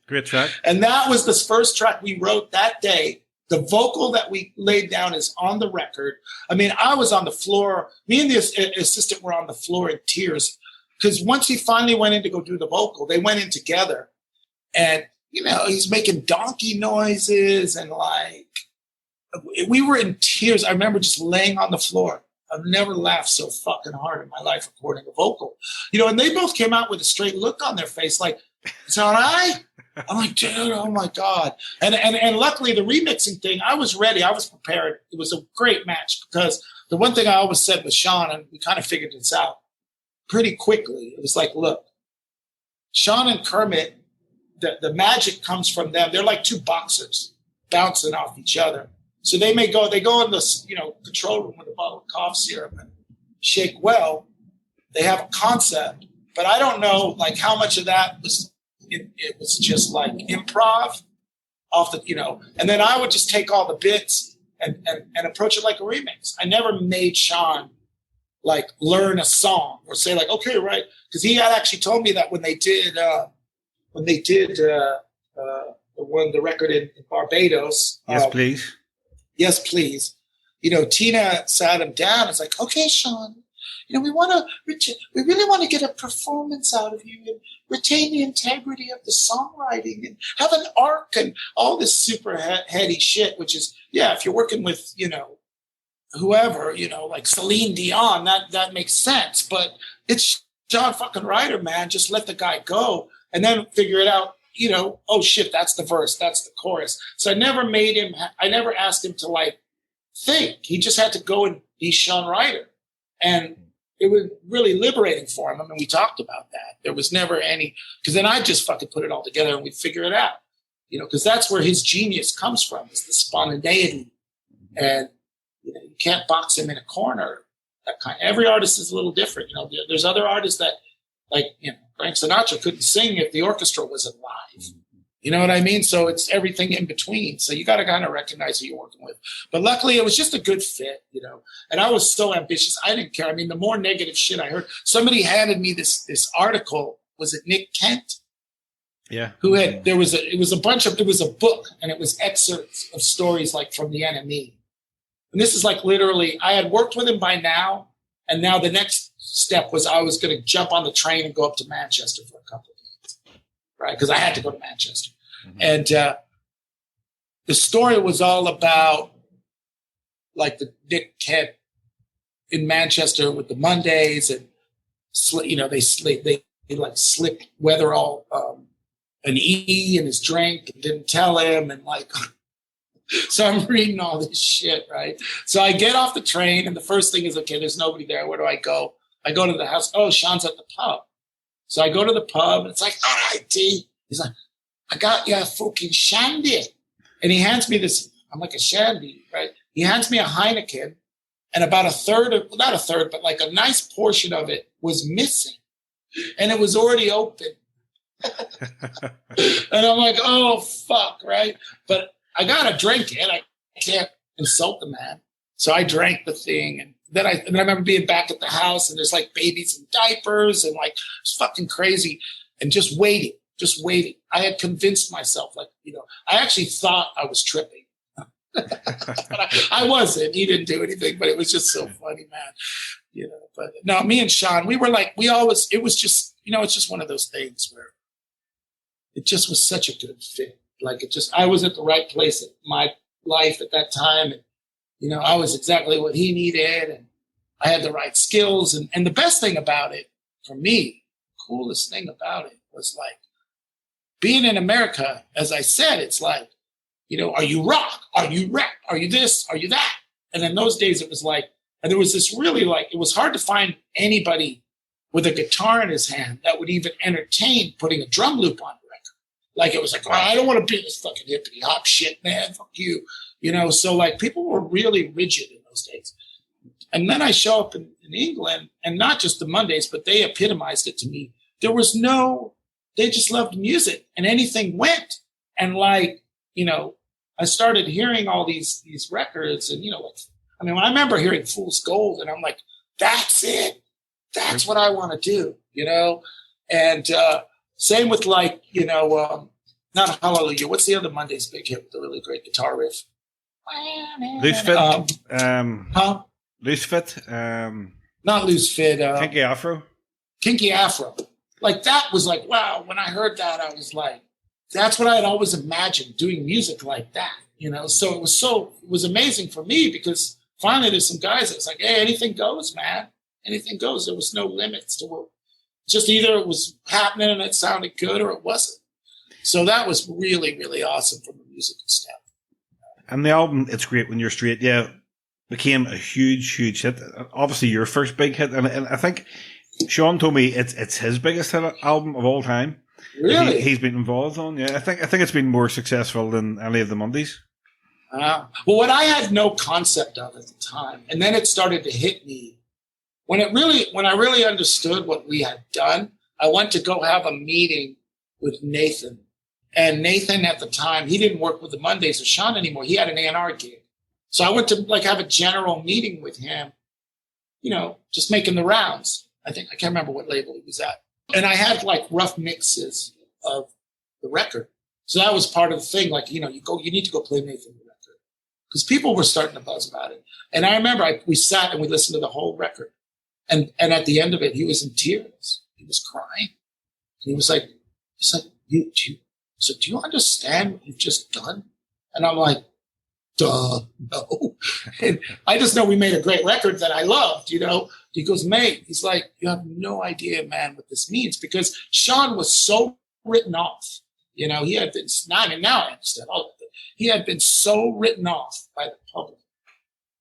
Great track. And that was the first track we wrote that day. The vocal that we laid down is on the record. I mean, I was on the floor. Me and the assistant were on the floor in tears because once he finally went in to go do the vocal, they went in together. And, you know, he's making donkey noises and like, we were in tears. I remember just laying on the floor. I've never laughed so fucking hard in my life recording a vocal. You know, and they both came out with a straight look on their face like, it's all right. I'm like, dude, oh my God. And luckily the remixing thing, I was ready. I was prepared. It was a great match because the one thing I always said with Shaun, and we kind of figured this out pretty quickly. It was like, look, Shaun and Kermit, the magic comes from them. They're like two boxers bouncing off each other. So they go in this, you know, control room with a bottle of cough syrup and shake well. They have a concept, but I don't know like how much of that was it was just like improv off the, and then I would just take all the bits and approach it like a remix. I never made Shaun like learn a song or say like, okay, right. Because he had actually told me that when they did the record in Barbados. Yes, please. Yes, please. Tina sat him down. It's like, okay, Shaun, we really want to get a performance out of you and retain the integrity of the songwriting and have an arc and all this super heady shit, which is, if you're working with, whoever, like Celine Dion, that makes sense. But it's Shaun fucking Ryder, man. Just let the guy go and then figure it out. Oh shit, that's the verse, that's the chorus. So I never asked him to like think. He just had to go and be Shaun Ryder. And it was really liberating for him. I mean, we talked about that. There was never any, because then I just fucking put it all together and we'd figure it out, because that's where his genius comes from, is the spontaneity. And, you can't box him in a corner. Every artist is a little different. There's other artists that, like, Frank Sinatra couldn't sing if the orchestra wasn't live. You know what I mean? So it's everything in between. So you got to kind of recognize who you're working with. But luckily, it was just a good fit, And I was so ambitious. I didn't care. I mean, the more negative shit I heard, somebody handed me this article. Was it Nick Kent? Yeah. It was a book, and it was excerpts of stories like from the NME. And this is like literally, I had worked with him by now. And now the next step was I was going to jump on the train and go up to Manchester for a couple of days, right? Because I had to go to Manchester. Mm-hmm. And the story was all about like the Nick Kent in Manchester with the Mondays, and they like slipped Weatherall an E in his drink and didn't tell him, and like. So I'm reading all this shit, right? So I get off the train, and the first thing is, okay, there's nobody there. Where do I go? I go to the house. Oh, Shaun's at the pub. So I go to the pub, and it's like, all right, D. He's like, I got you a fucking shandy. And he hands me this. I'm like, a shandy, right? He hands me a Heineken, and about not a third, but like a nice portion of it was missing. And it was already open. And I'm like, oh, fuck, right? But I got to drink it. I can't insult the man. So I drank the thing. And then I remember being back at the house, and there's like babies in diapers, and like it's fucking crazy, and just waiting. I had convinced myself, like, I actually thought I was tripping. But I wasn't. He didn't do anything, but it was just so funny, man. But no, me and Shaun, it was just, it's just one of those things where it just was such a good fit. Like I was at the right place in my life at that time. And, I was exactly what he needed, and I had the right skills. And the best thing about it for me, coolest thing about it was like being in America, as I said, it's like, are you rock? Are you rap? Are you this? Are you that? And in those days it was like, and there was this really like, it was hard to find anybody with a guitar in his hand that would even entertain putting a drum loop on. Like, it was like, I don't want to be this fucking hippity hop shit, man. Fuck you. So like people were really rigid in those days. And then I show up in England, and not just the Mondays, but they epitomized it to me. They just loved music, and anything went. And like, I started hearing all these records, and, when I remember hearing Fool's Gold, and I'm like, that's it. That's what I want to do, And, same with like, not Hallelujah. What's the other Monday's big hit with the really great guitar riff? Loose Fit. Loose Fit. Not Loose Fit. Kinky Afro. Kinky Afro. Like that was like, wow. When I heard that, I was like, that's what I had always imagined, doing music like that. So it was amazing for me, because finally there's some guys that's like, hey, anything goes, man. Anything goes. There was no limits to what. Just either it was happening and it sounded good, or it wasn't. So that was really, really awesome from a musical standpoint. And the album, It's Great When You're Straight, became a huge, huge hit. Obviously your first big hit. And I think Shaun told me it's his biggest hit album of all time. Really? He's been involved on. Yeah, I think it's been more successful than any of the Mondays. Well, what I had no concept of at the time, and then it started to hit me when I really understood what we had done. I went to go have a meeting with Nathan. And Nathan at the time, he didn't work with the Mondays or Shaun anymore. He had an A&R gig. So I went to like have a general meeting with him, you know, just making the rounds. I can't remember what label he was at. And I had like rough mixes of the record. So that was part of the thing. Like, you know, you need to go play Nathan the record because people were starting to buzz about it. And I remember we sat and we listened to the whole record. And at the end of it, he was in tears. He was crying. He was like, do you understand what you've just done? And I'm like, duh, no. And I just know we made a great record that I loved, you know. He goes, mate, he's like, you have no idea, man, what this means. Because Shaun was so written off. You know, he had been, now I understand all of it. He had been so written off by the public,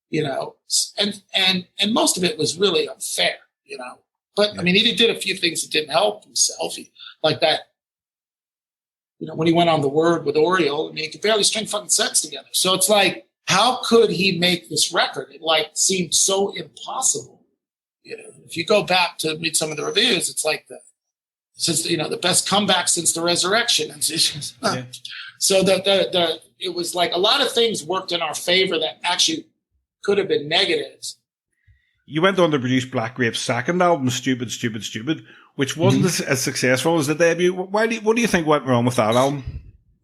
you know, and most of it was really unfair, you know. But, I mean, he did a few things that didn't help himself. Like that, you know, when he went on The Word with Oriole, I mean, he could barely string fucking sets together. So it's like, how could he make this record? It, like, seemed so impossible. You know, if you go back to read some of the reviews, it's like the best comeback since the resurrection. And so it was like a lot of things worked in our favor that actually could have been negatives. You went on to produce Black Grape's second album, Stupid, which wasn't as successful as the debut. What do you think went wrong with that album?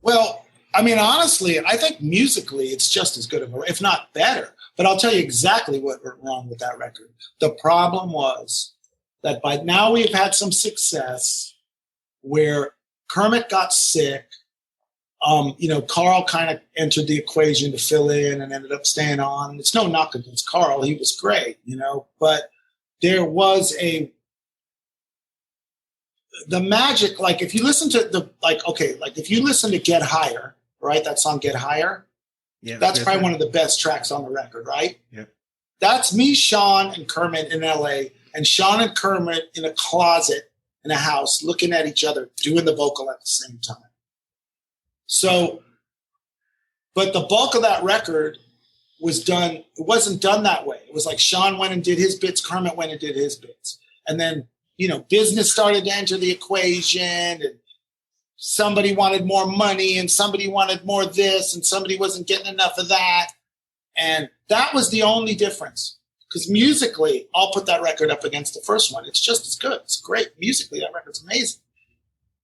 Well, I mean, honestly, I think musically it's just as good of a, if not better. But I'll tell you exactly what went wrong with that record. The problem was that by now we've had some success where Kermit got sick. You know, Carl kind of entered the equation to fill in and ended up staying on. It's no knock against Carl. He was great, you know, but there was the magic, like if you listen to if you listen to Get Higher, right? That song Get Higher. Yeah, that's probably one of the best tracks on the record, right? Yeah. That's me, Shaun, and Kermit in LA, and Shaun and Kermit in a closet in a house looking at each other, doing the vocal at the same time. So, but the bulk of that record was done, it wasn't done that way. It was like Shaun went and did his bits, Kermit went and did his bits. And then, you know, business started to enter the equation, and somebody wanted more money and somebody wanted more this and somebody wasn't getting enough of that. And that was the only difference. Because musically, I'll put that record up against the first one. It's just as good. It's great. Musically, that record's amazing.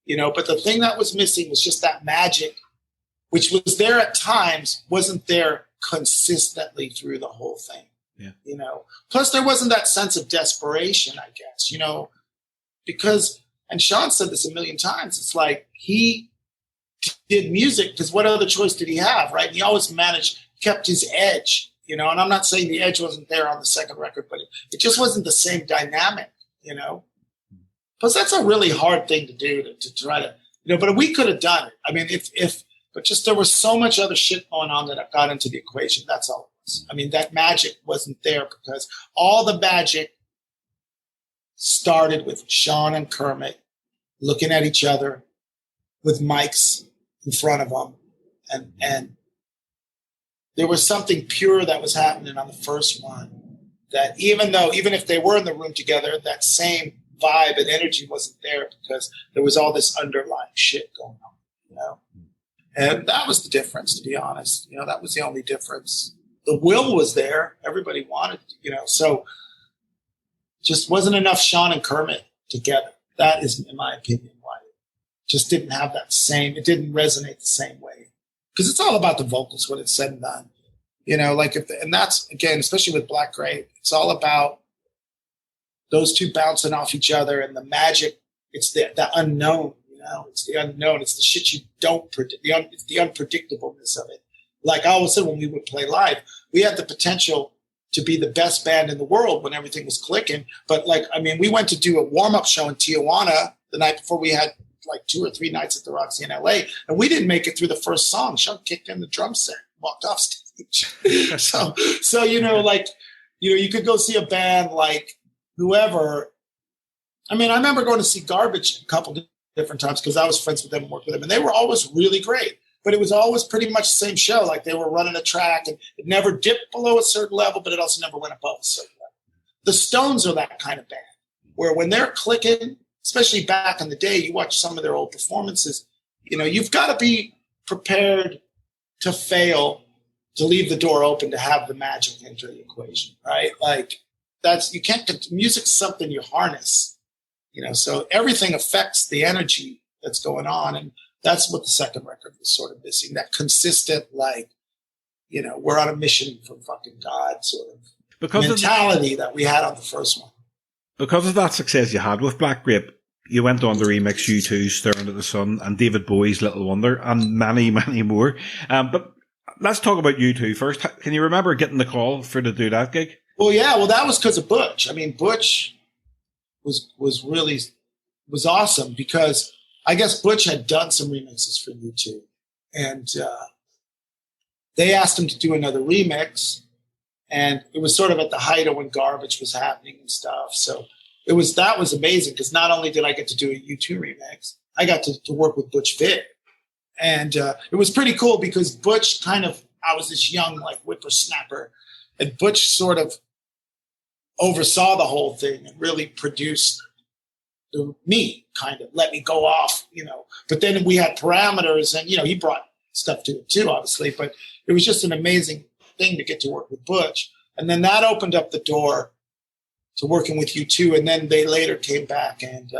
You know, but the thing that was missing was just that magic, which was there at times, wasn't there consistently through the whole thing. Yeah. You know, plus there wasn't that sense of desperation, I guess, you know, because, and Shaun said this a million times, it's like he did music because what other choice did he have, right? And he always kept his edge, you know, and I'm not saying the edge wasn't there on the second record, but it just wasn't the same dynamic, you know. Plus, that's a really hard thing to do to try to, you know, but we could have done it. I mean, but just there was so much other shit going on that got into the equation. That's all it was. I mean, that magic wasn't there because all the magic started with Shaun and Kermit looking at each other with mics in front of them. And there was something pure that was happening on the first one that even if they were in the room together, that same vibe and energy wasn't there because there was all this underlying shit going on, you know? And that was the difference, to be honest. You know, that was the only difference. The will was there. Everybody wanted, you know, so just wasn't enough Shaun and Kermit together. That is, in my opinion, why it just didn't have that same, it didn't resonate the same way. Because it's all about the vocals when it's said and done. You know, like and that's, again, especially with Black Grape, it's all about those two bouncing off each other and the magic. It's the unknown, you know, it's the unknown. It's the shit you don't predict. It's the unpredictableness of it. Like I always said, when we would play live, we had the potential to be the best band in the world when everything was clicking. But like, I mean, we went to do a warm-up show in Tijuana the night before we had like 2 or 3 nights at the Roxy in LA. And we didn't make it through the first song. Shaun kicked in the drum set, walked off stage. so, you know, like, you know, you could go see a band like whoever. I mean, I remember going to see Garbage a couple different times because I was friends with them and worked with them. And they were always really great. But it was always pretty much the same show. Like they were running a track and it never dipped below a certain level, but it also never went above a certain level. The Stones are that kind of band where when they're clicking, especially back in the day, you watch some of their old performances, you know, you've got to be prepared to fail, to leave the door open, to have the magic enter the equation, right? Like music's something you harness, you know, so everything affects the energy that's going on. And that's what the second record was sort of missing, that consistent, like, you know, we're on a mission from fucking God sort of mentality that we had on the first one. Because of that success you had with Black Grape, you went on to remix U2's Staring at the Sun and David Bowie's Little Wonder and many, many more. But let's talk about U2 first. Can you remember getting the call to do that gig? Well, yeah. Well, that was because of Butch. I mean, Butch was awesome because I guess Butch had done some remixes for U2. And they asked him to do another remix. And it was sort of at the height of when Garbage was happening and stuff. So that was amazing because not only did I get to do a U2 remix, I got to work with Butch Vig. And it was pretty cool because Butch I was this young, like, whippersnapper. And Butch sort of oversaw the whole thing and really produced me, kind of let me go off, you know. But then we had parameters and, you know, he brought stuff to it too, obviously. But it was just an amazing thing to get to work with Butch. And then that opened up the door to working with U2. And then they later came back and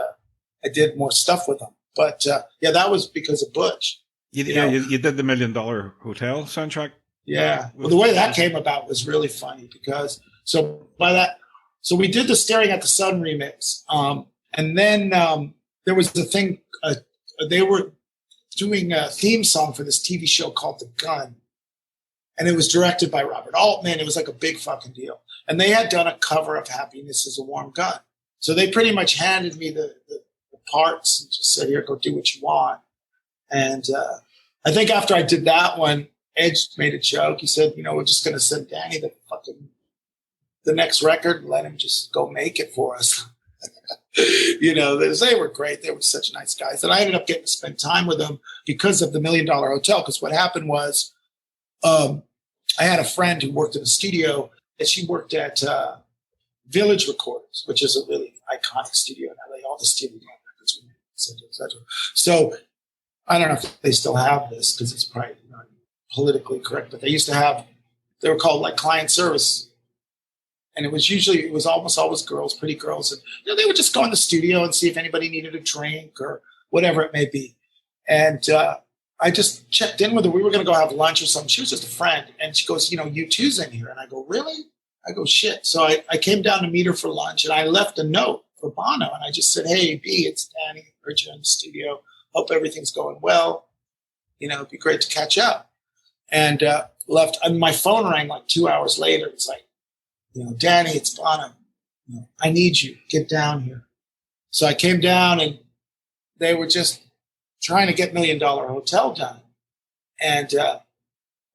I did more stuff with them. But yeah, that was because of Butch. You did the $1 Million Hotel soundtrack. Yeah. Well, the way that came about was really funny because so we did the Staring at the Sun remix. And then there was the thing, they were doing a theme song for this TV show called The Gun. And it was directed by Robert Altman. It was like a big fucking deal. And they had done a cover of Happiness is a Warm Gun. So they pretty much handed me the parts and just said, here, go do what you want. And I think after I did that one, Edge made a joke. He said, you know, we're just going to send Danny the next record and let him just go make it for us. You know, they were great. They were such nice guys. And I ended up getting to spend time with them because of the $1 Million Hotel. Because what happened was I had a friend who worked in a studio, and she worked at Village Recorders, which is a really iconic studio in LA. All the studio records were made, et cetera, et cetera. So I don't know if they still have this because it's probably not politically correct, but they were called like client service. And it was almost always girls, pretty girls. And you know, they would just go in the studio and see if anybody needed a drink or whatever it may be. And I just checked in with her. We were going to go have lunch or something. She was just a friend. And she goes, you know, U2's in here. And I go, really? I go, shit. So I came down to meet her for lunch and I left a note for Bono. And I just said, hey, B, it's Danny. Heard you in the studio. Hope everything's going well. You know, it'd be great to catch up. And left. And my phone rang like 2 hours later. It's like, you know, Danny, it's Bono. You know, I need you. Get down here. So I came down and they were just trying to get $1 Million Hotel done. And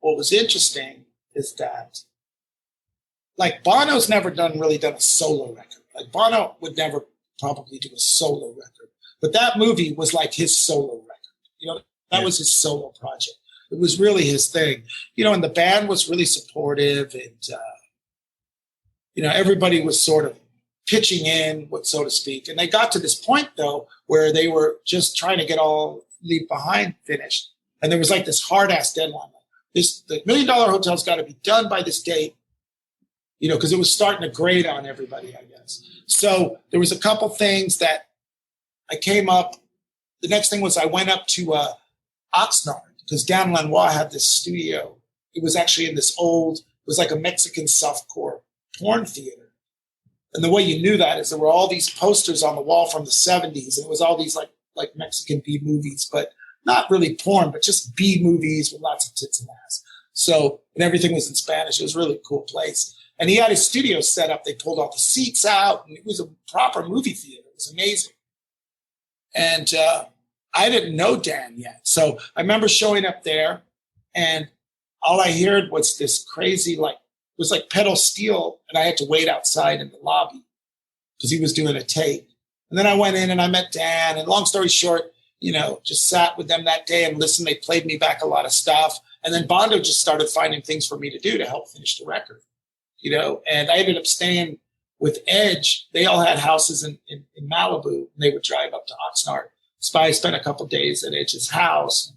what was interesting is that, like, Bono's never really done a solo record. Like, Bono would never probably do a solo record. But that movie was like his solo record. You know, that was his solo project. It was really his thing. You know, and the band was really supportive and, you know, everybody was sort of pitching in, so to speak. And they got to this point, though, where they were just trying to get all Leave Behind finished. And there was like this hard-ass deadline. The $1 Million Hotel's got to be done by this date, you know, because it was starting to grate on everybody, I guess. So there was a couple things that I came up. The next thing was I went up to Oxnard because Dan Lanois had this studio. It was actually in this it was like a Mexican softcore porn theater. And the way you knew that is there were all these posters on the wall from the 70s. And it was all these like Mexican B movies, but not really porn, but just B movies with lots of tits and ass. So, and everything was in Spanish. It was a really cool place. And he had his studio set up. They pulled all the seats out and it was a proper movie theater. It was amazing. And I didn't know Dan yet. So I remember showing up there and all I heard was this crazy, like, it was like pedal steel, and I had to wait outside in the lobby because he was doing a tape. And then I went in and I met Dan, and long story short, you know, just sat with them that day and listened. They played me back a lot of stuff. And then Bondo just started finding things for me to do to help finish the record, you know, and I ended up staying with Edge, they all had houses in Malibu, and they would drive up to Oxnard. So I spent a couple of days at Edge's house.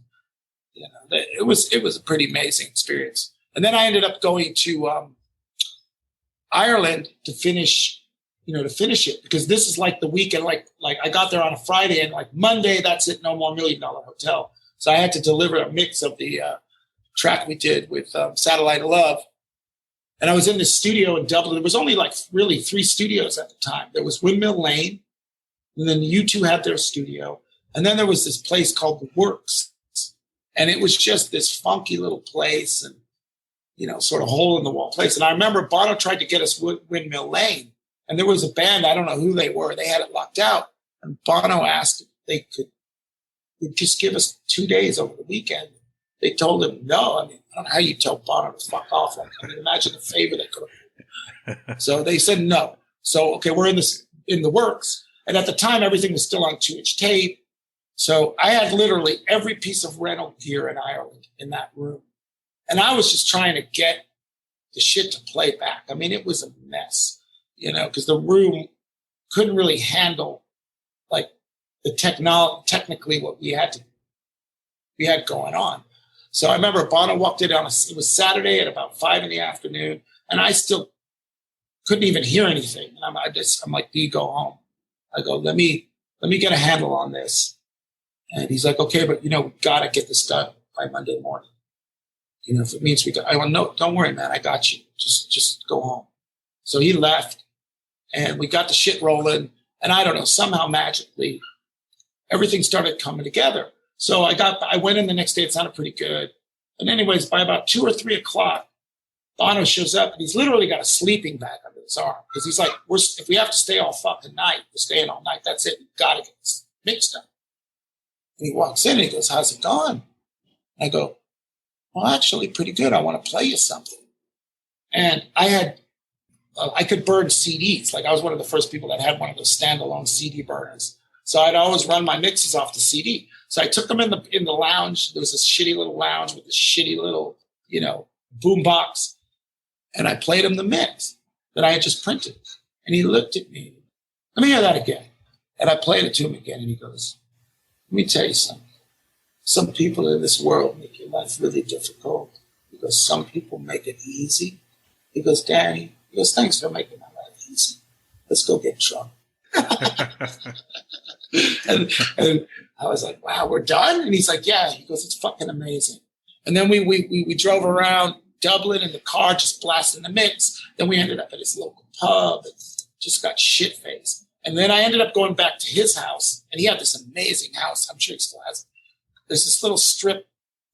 You know, it was a pretty amazing experience. And then I ended up going to Ireland to finish it, because this is like the weekend. Like I got there on a Friday, and like Monday, that's it. No more $1 Million Hotel. So I had to deliver a mix of the track we did with Satellite of Love. And I was in the studio in Dublin. There was only like really 3 studios at the time. There was Windmill Lane, and then U2 had their studio. And then there was this place called The Works. And it was just this funky little place and, you know, sort of hole in the wall place. And I remember Bono tried to get us Windmill Lane. And there was a band, I don't know who they were. They had it locked out. And Bono asked if they could just give us 2 days over the weekend. They told him no. I mean, I don't know how you tell Bono to fuck off. Like, I mean, imagine the favor they could have. So they said no. So, okay, we're in the works. And at the time, everything was still on 2-inch tape. So I had literally every piece of rental gear in Ireland in that room. And I was just trying to get the shit to play back. I mean, it was a mess, you know, because the room couldn't really handle like the technically what we had going on. So I remember Bono walked in it was Saturday at about 5 p.m, and I still couldn't even hear anything. And I'm like, do you go home? I go, let me get a handle on this. And he's like, okay, but you know, we got to get this done by Monday morning. You know, if it means I went, no, don't worry, man. I got you. Just go home. So he left, and we got the shit rolling. And I don't know, somehow magically, everything started coming together. So I went in the next day. It sounded pretty good. And anyways, by about 2 or 3 o'clock, Bono shows up, and he's literally got a sleeping bag under his arm. Because he's like, if we have to stay all fucking night, we're staying all night. That's it. We've got to get this mixed up. And he walks in and he goes, how's it going? I go, well, actually pretty good. I want to play you something. And I could burn CDs. Like I was one of the first people that had one of those standalone CD burners. So I'd always run my mixes off the CD. So I took them in the lounge. There was this shitty little lounge with this shitty little, you know, boom box. And I played him the mix that I had just printed. And he looked at me. Let me hear that again. And I played it to him again. And he goes, let me tell you something. Some people in this world make your life really difficult because some people make it easy. He goes, Danny, he goes, thanks for making my life easy. Let's go get drunk. and I was like, wow, we're done? And he's like, yeah. He goes, it's fucking amazing. And then we drove around Dublin in the car, just blasting the mix. Then we ended up at his local pub and just got shit-faced. And then I ended up going back to his house, and he had this amazing house. I'm sure he still has it. There's this little strip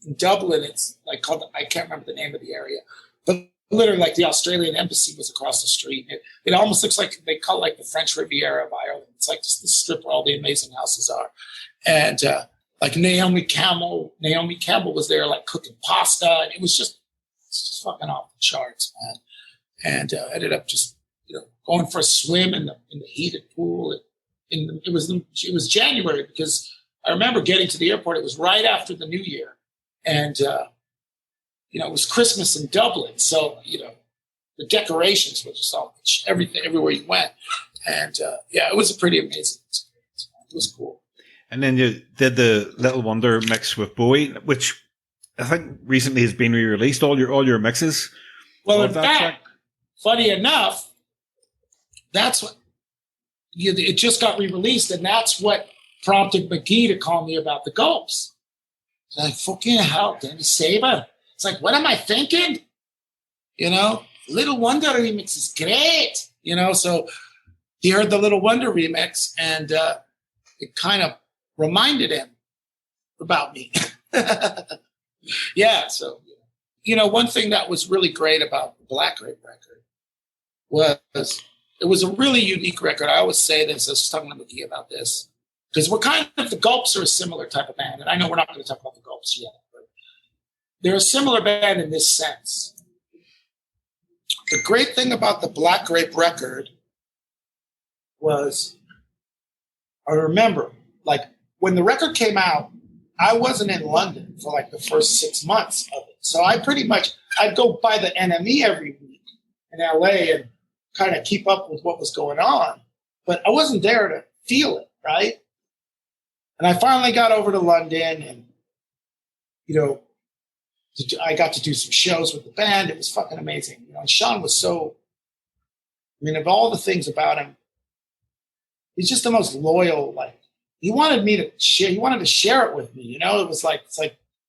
in Dublin. It's like called, I can't remember the name of the area, but literally like the Australian embassy was across the street. It almost looks like they call it like the French Riviera of Ireland. It's like just the strip where all the amazing houses are. And like Naomi Campbell was there like cooking pasta. And it's just fucking off the charts, man. And ended up just, you know, going for a swim in the heated pool. It was January because I remember getting to the airport. It was right after the New Year, and you know, it was Christmas in Dublin. So you know, the decorations were just all everything everywhere you went, and yeah, it was a pretty amazing experience. It was cool. And then you did the Little Wonder mix with Bowie, which I think recently has been re-released. All your mixes. Well, in fact, funny enough, that's what it just got re-released, and that's what prompted McGee to call me about the gulps. Like, fucking hell, Danny Saber. It's like, what am I thinking? You know, Little Wonder remix is great. You know, so he heard the Little Wonder remix, and it kind of reminded him about me. Yeah, so, you know, one thing that was really great about the Black Grape record was it was a really unique record. I always say this, I was talking to McGee about this, because we're kind of, the Gulps are a similar type of band, and I know we're not going to talk about the Gulps yet, but they're a similar band in this sense. The great thing about the Black Grape record was, I remember, like, when the record came out, I wasn't in London for like the first 6 months of it. So I pretty much, I'd go by the NME every week in LA and kind of keep up with what was going on, but I wasn't there to feel it, right? And I finally got over to London, and, you know, I got to do some shows with the band. It was fucking amazing. You know, and Shaun was so, I mean, of all the things about him, he's just the most loyal. Like, he wanted me to share. He wanted to share it with me. You know, it's like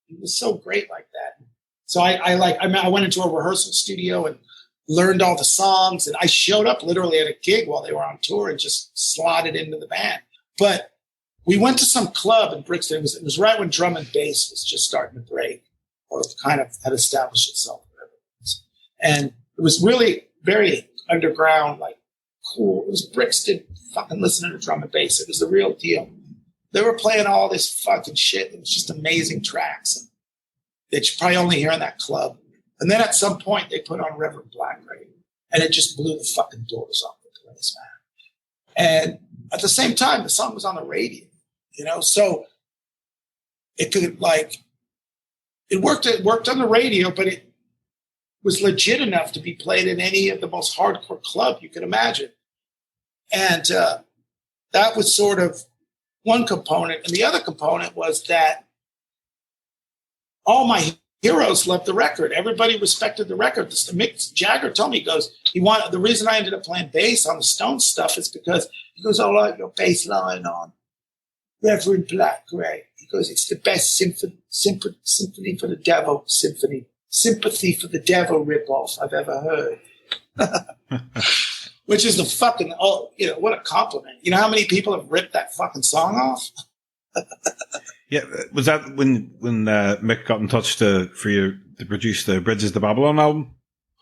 he was so great like that. So I went into a rehearsal studio and learned all the songs, and I showed up literally at a gig while they were on tour and just slotted into the band. But we went to some club in Brixton. It was right when drum and bass was just starting to break, or kind of had established itself. And it was really very underground, like cool. It was Brixton fucking listening to drum and bass. It was the real deal. They were playing all this fucking shit. It was just amazing tracks that you probably only hear in that club. And then at some point they put on Reverend Black Radio, and it just blew the fucking doors off the place, man. And at the same time, the song was on the radio, you know, so it could it worked on the radio, but it was legit enough to be played in any of the most hardcore club you could imagine. And that was sort of one component. And the other component was that all my heroes loved the record. Everybody respected the record. Mick Jagger told me, he goes, the reason I ended up playing bass on the Stones stuff is because he goes, I like your bass line on Reverend Black, right? He goes, it's the best symphony for the devil sympathy for the devil ripoff I've ever heard. Which is the fucking, you know, what a compliment. You know how many people have ripped that fucking song off? Yeah, was that when Mick got in touch for you to produce the Bridges to Babylon album?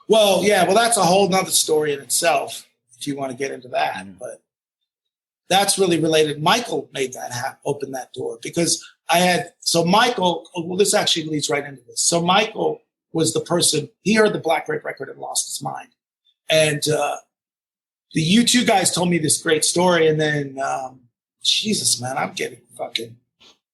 Well, yeah, that's a whole nother story in itself, if you want to get into that. But that's really related. Michael made that open that door, because Michael, this actually leads right into this. So Michael was the person, he heard the Black Grape record and lost his mind. And the U2 guys told me this great story, and then, Jesus, man, I'm getting fucking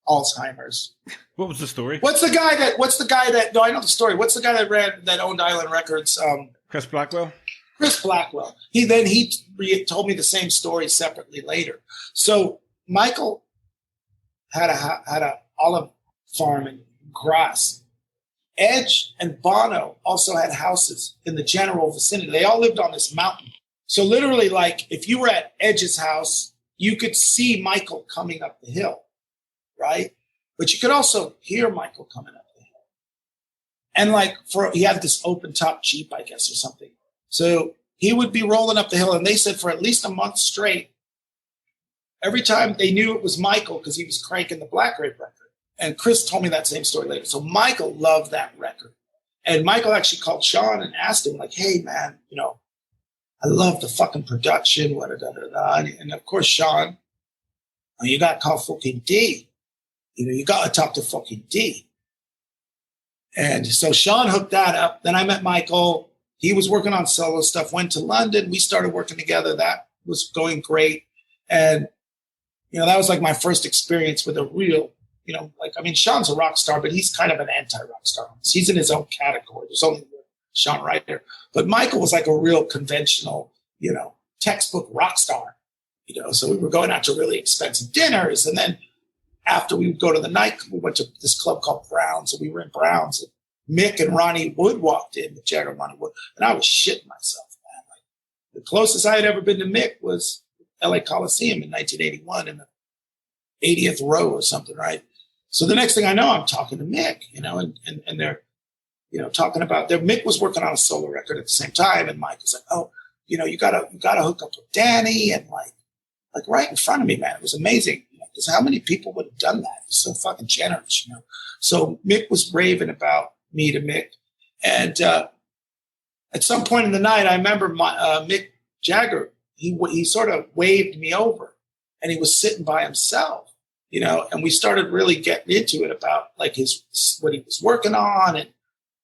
Alzheimer's. What was the story? What's the guy that, no, I know the story. What's the guy that owned Island Records? Chris Blackwell? Chris Blackwell. He told me the same story separately later. So Michael had a olive farm in Graz. Edge and Bono also had houses in the general vicinity. They all lived on this mountain. So literally, like, if you were at Edge's house, you could see Michael coming up the hill, right? But you could also hear Michael coming up the hill. And like, he had this open top Jeep, I guess, or something. So he would be rolling up the hill, and they said for at least a month straight, every time they knew it was Michael because he was cranking the Black Grape record. And Chris told me that same story later. So Michael loved that record. And Michael actually called Shaun and asked him, like, hey, man, you know, I love the fucking production, And of course, Shaun, you got to call fucking D. You know, you got to talk to fucking D. And so Shaun hooked that up. Then I met Michael. He was working on solo stuff, went to London. We started working together. That was going great. And, you know, that was like my first experience with a real, you know, like, I mean, Shaun's a rock star, but he's kind of an anti-rock star. He's in his own category. There's only Shaun Ryder. But Michael was like a real conventional, you know, textbook rock star, you know. So we were going out to really expensive dinners. And then after we would go to the night, we went to this club called Brown's, and we were in Brown's. And Mick and Ronnie Wood walked in, with Jagger and Ronnie Wood, and I was shitting myself, man. Like, the closest I had ever been to Mick was LA Coliseum in 1981 in the 80th row or something, right? So the next thing I know, I'm talking to Mick, you know, and they're, you know, talking about Mick was working on a solo record at the same time, and Mike was like, oh, you know, you gotta hook up with Danny, and like right in front of me, man. It was amazing. Because how many people would have done that? He's so fucking generous, you know. So Mick was raving about me to Mick. And at some point in the night, I remember Mick Jagger, he sort of waved me over, and he was sitting by himself, you know, and we started really getting into it about like what he was working on and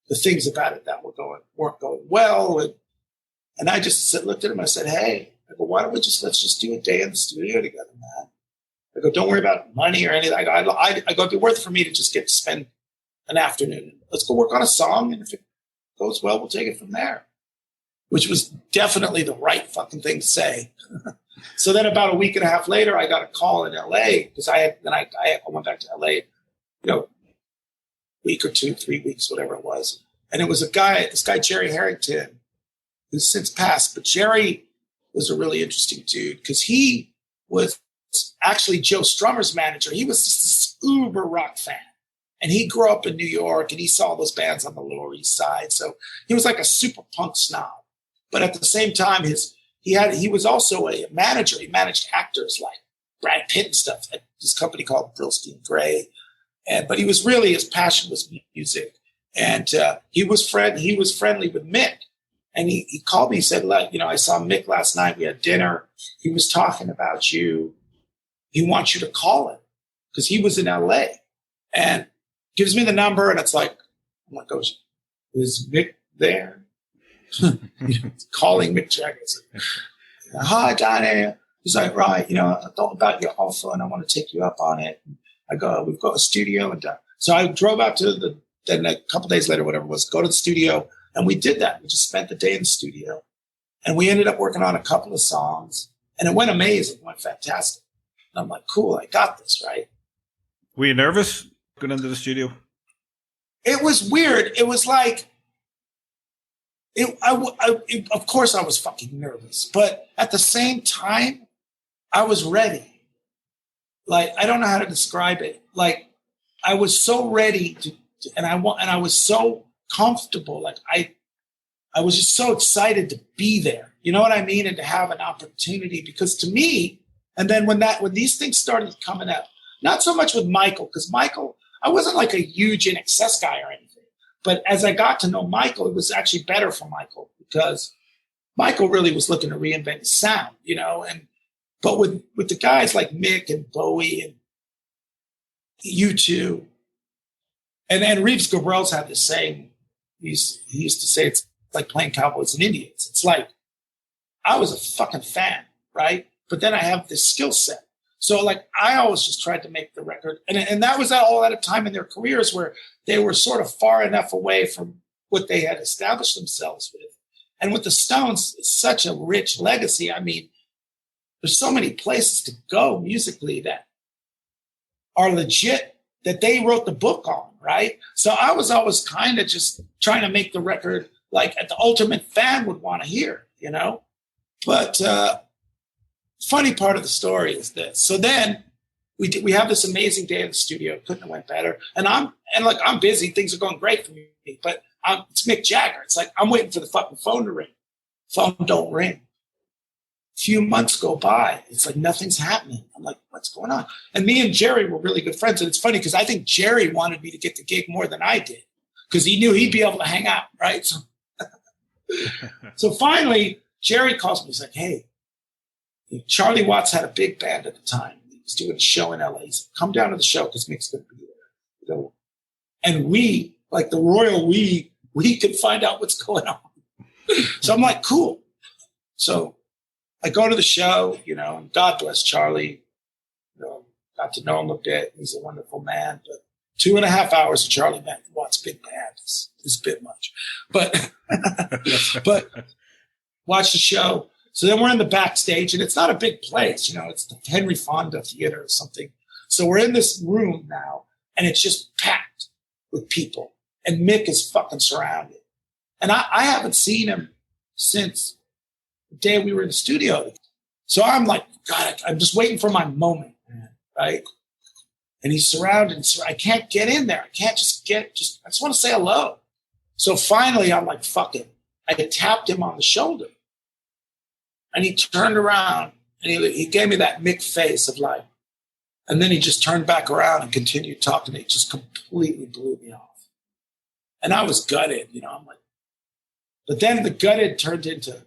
the things about it that weren't going well. And I just looked at him, I said, hey, I go, why don't let's just do a day in the studio together, man. I go, don't worry about money or anything. I go, it'd be worth it for me to just get to spend an afternoon. Let's go work on a song, and if it goes well, we'll take it from there. which was definitely the right fucking thing to say. So then about a week and a half later, I got a call in LA because I went back to LA, week or 2, 3 weeks, whatever it was. And it was this guy, Jerry Harrington, who's since passed. But Jerry was a really interesting dude because he was actually Joe Strummer's manager. He was just this uber rock fan. And he grew up in New York and he saw those bands on the Lower East Side. So he was like a super punk snob. But at the same time, he was also a manager. He managed actors like Brad Pitt and stuff at this company called Brillstein Gray. But his passion was music. And he was friendly with Mick. And he called me, he said, I saw Mick last night. We had dinner. He was talking about you. He wants you to call him because he was in LA. And gives me the number. And it's like, oh my gosh, is Mick there? Calling Mick Jagger. Hi, Danny. He's like, right, I thought about your offer and I want to take you up on it. We've got a studio. And so I drove out to then a couple days later, whatever it was, go to the studio. And we did that. We just spent the day in the studio. And we ended up working on a couple of songs. And it went amazing. It went fantastic. And I'm like, cool, I got this, right? Were you nervous going into the studio? It was weird. It was like, of course I was fucking nervous. But at the same time, I was ready. Like, I don't know how to describe it. Like, I was so ready and I was so comfortable. Like I was just so excited to be there. You know what I mean? And to have an opportunity, because to me, and then when these things started coming out, not so much with Michael, because Michael, I wasn't like a huge XS guy or anything. But as I got to know Michael, it was actually better for Michael because Michael really was looking to reinvent his sound, but with the guys like Mick and Bowie and U2, and Reeves Gabrels had this saying, he used to say it's like playing Cowboys and Indians. It's like, I was a fucking fan, right? But then I have this skill set. So like, I always just tried to make the record. And that was all at a time in their careers where they were sort of far enough away from what they had established themselves with. And with the Stones, it's such a rich legacy. I mean, there's so many places to go musically that are legit that they wrote the book on, right? So I was always kind of just trying to make the record like the ultimate fan would want to hear, But funny part of the story is this. So then we have this amazing day in the studio. Couldn't have went better. And I'm busy. Things are going great for me. But it's Mick Jagger. It's like I'm waiting for the fucking phone to ring. Phone don't ring. Few months go by. It's like nothing's happening. I'm like, what's going on? And me and Jerry were really good friends. And it's funny because I think Jerry wanted me to get the gig more than I did because he knew he'd be able to hang out, right? So finally, Jerry calls me. He's like, hey, Charlie Watts had a big band at the time. He was doing a show in LA. He said, come down to the show because Mick's going to be there. And we, like the royal we could find out what's going on. So I'm like, cool. So I go to the show, and God bless Charlie. Got to know him a bit. He's a wonderful man. But 2.5 hours of Charlie Watts' big band is a bit much. But watch the show. So then we're in the backstage, and it's not a big place. It's the Henry Fonda Theater or something. So we're in this room now, and it's just packed with people. And Mick is fucking surrounded. And I haven't seen him since the day we were in the studio. So I'm like, God, I'm just waiting for my moment, man, right? And he's surrounded. So I can't get in there. I can't I just want to say hello. So finally, I'm like, fuck it. I tapped him on the shoulder. And he turned around and he gave me that Mick face of like, and then he just turned back around and continued talking to me. It just completely blew me off. And I was gutted, I'm like, but then the gutted turned into,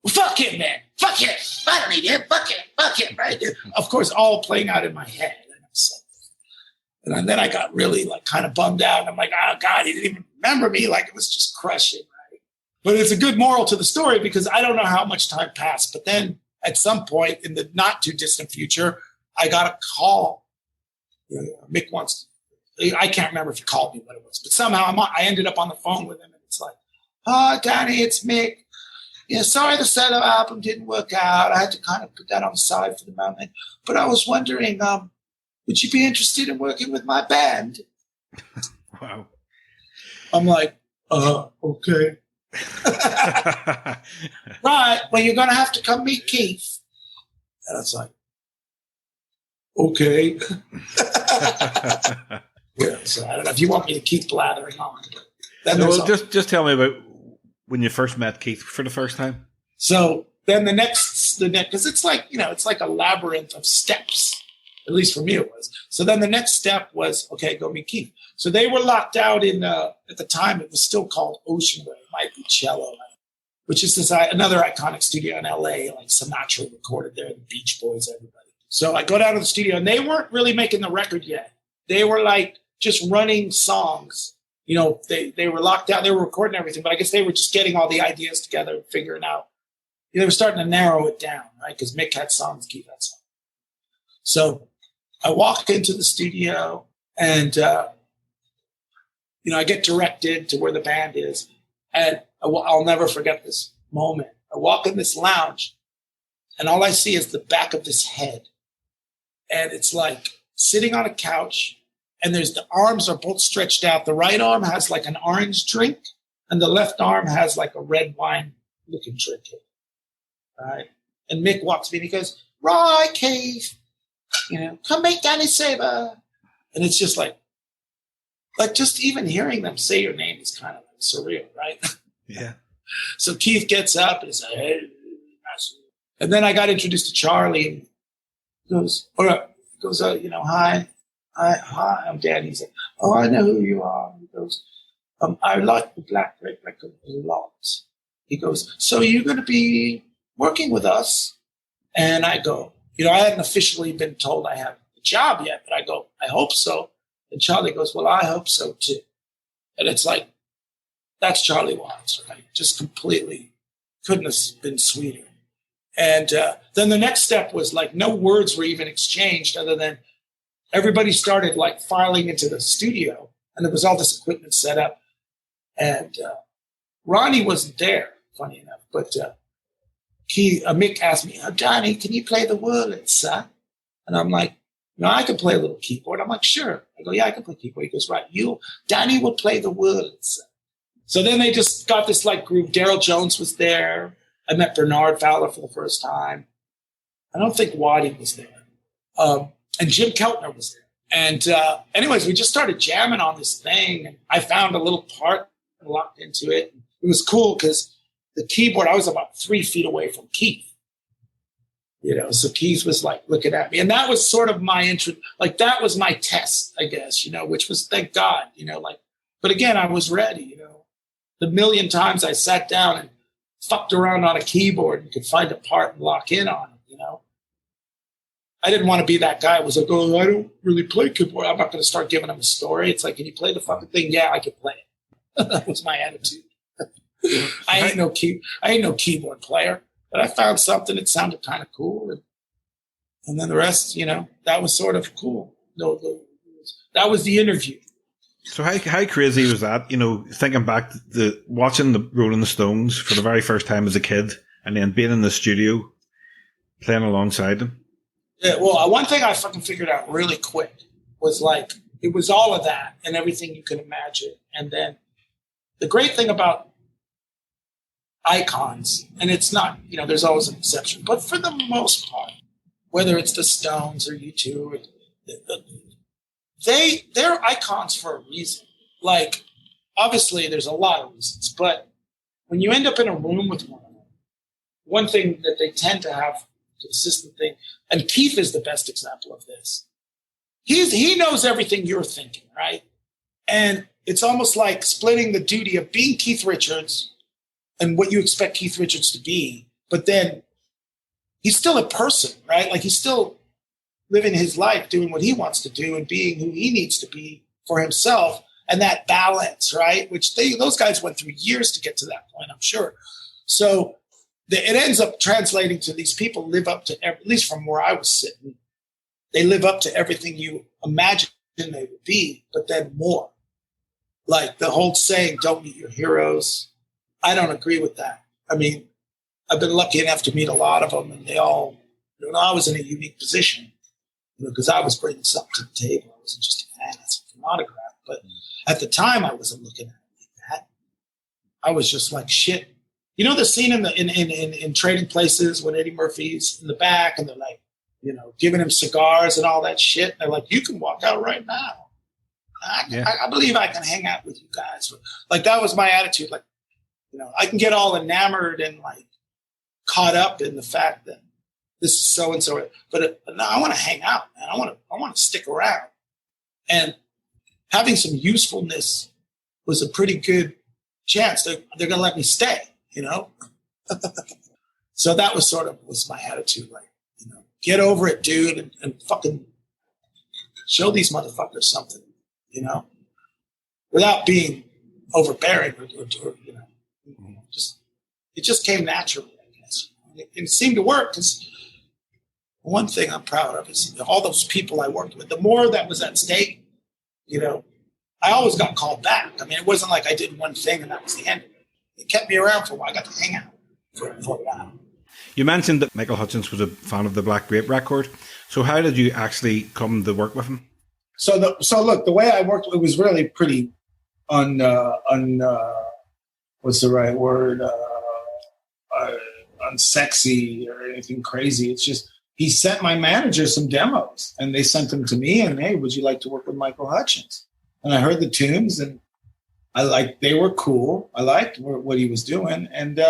well, fuck him, man. Fuck him. I don't need him. Fuck him, right? Of course, all playing out in my head. And then I got really like kind of bummed out. And I'm like, oh God, he didn't even remember me. Like it was just crushing, right? But it's a good moral to the story because I don't know how much time passed. But then at some point in the not too distant future, I got a call. Mick I can't remember if he called me what it was, but somehow I ended up on the phone with him and it's like, oh, Danny, it's Mick. sorry the solo album didn't work out. I had to kind of put that on the side for the moment. But I was wondering, would you be interested in working with my band? Wow. I'm like, okay. Right. Well, you're going to have to come meet Keith. And I was like, okay. Yeah, so I don't know if you want me to keep blathering on. Well, just tell me about when you first met Keith for the first time. So then the next, because it's like, it's like a labyrinth of steps. At least for me it was. So then the next step was, okay, go meet Keith. So they were locked out in, at the time, it was still called Ocean Way, might be Cello, which is another iconic studio in LA, like Sinatra recorded there, the Beach Boys, everybody. So I go down to the studio, and they weren't really making the record yet. They were like just running songs. They were locked out. They were recording everything, but I guess they were just getting all the ideas together, figuring out. They were starting to narrow it down, right? Because Mick had songs, Keith had songs. So I walk into the studio, and I get directed to where the band is, and I'll never forget this moment. I walk in this lounge, and all I see is the back of this head. And it's like sitting on a couch, and the arms are both stretched out. The right arm has like an orange drink, and the left arm has like a red wine looking drink. Right? And Mick walks me and he goes, "Right, Keith, come meet Danny Saber." And it's just like just even hearing them say your name is kind of like surreal, right? Yeah. So Keith gets up and he's like, "Hey." And then I got introduced to Charlie, and he goes, all right. He goes, hi, I'm Danny. He's like, "Oh, I know who you are." He goes, "I like the Black Red record a lot." He goes, "So you're going to be working with us?" And I go, I hadn't officially been told I had a job yet, but I go, "I hope so." And Charlie goes, "Well, I hope so too." And it's like, that's Charlie Watts, right? Just completely couldn't have been sweeter. And then the next step was like no words were even exchanged other than everybody started like filing into the studio, and there was all this equipment set up. And Ronnie wasn't there, funny enough, but Mick asked me, "Danny, can you play the Wurlitzer, sir?" And I'm like, "I can play a little keyboard." I'm like, "Sure." I go, "Yeah, I can play keyboard." He goes, "Right, Danny will play the Wurlitzer." So then they just got this like group. Daryl Jones was there. I met Bernard Fowler for the first time. I don't think Waddy was there. And Jim Keltner was there. And anyways, we just started jamming on this thing. And I found a little part and locked into it. It was cool because the keyboard, I was about 3 feet away from Keith. So Keith was like looking at me. And that was sort of my intro. Like that was my test, I guess, which was, thank God, but again, I was ready, The million times I sat down and fucked around on a keyboard and could find a part and lock in on it, I didn't want to be that guy who was like, "Oh, I don't really play keyboard. I'm not going to start giving him a story." It's like, "Can you play the fucking thing?" "Yeah, I can play it." That was my attitude. I ain't no keyboard player, but I found something that sounded kind of cool. And then the rest, that was sort of cool. That was the interview. So how crazy was that? Thinking back to watching the Rolling Stones for the very first time as a kid, and then being in the studio playing alongside them. Yeah, well, one thing I fucking figured out really quick was like it was all of that and everything you can imagine. And then the great thing about icons, and it's not, there's always an exception, but for the most part, whether it's the Stones or U2, they're icons for a reason. Like, obviously, there's a lot of reasons, but when you end up in a room with one thing that they tend to have a consistent thing, and Keith is the best example of this. He knows everything you're thinking, right? And it's almost like splitting the duty of being Keith Richards and what you expect Keith Richards to be, but then he's still a person, right? Like he's still living his life, doing what he wants to do and being who he needs to be for himself. And that balance, right? Which those guys went through years to get to that point, I'm sure. So it ends up translating to these people live up to, at least from where I was sitting, they live up to everything you imagine they would be, but then more. Like the whole saying, "Don't meet your heroes." I don't agree with that. I mean, I've been lucky enough to meet a lot of them, and they all, I was in a unique position, because I was bringing something to the table. I wasn't just a fan asking for an autograph. But at the time, I wasn't looking at it like that. I was just like, shit. You know the scene in Trading Places when Eddie Murphy's in the back and they're like, giving him cigars and all that shit. And they're like, you can walk out right now. I believe I can hang out with you guys. Like, that was my attitude. Like, I can get all enamored and like caught up in the fact that this is so and so, but no, I want to hang out, man. I want to stick around, and having some usefulness was a pretty good chance. They're going to let me stay, So that was my attitude. Like, get over it, dude, and fucking show these motherfuckers something, without being overbearing or it just came naturally, I guess. It seemed to work because one thing I'm proud of is all those people I worked with. The more that was at stake, I always got called back. I mean, it wasn't like I did one thing and that was the end of it. It kept me around for a while. I got to hang out for a while. You mentioned that Michael Hutchence was a fan of the Black Grape record. So how did you actually come to work with him? So look, the way I worked, it was really pretty what's the right word? Unsexy or anything crazy. It's just, he sent my manager some demos and they sent them to me and, hey, would you like to work with Michael Hutchence? And I heard the tunes and they were cool. I liked what he was doing. And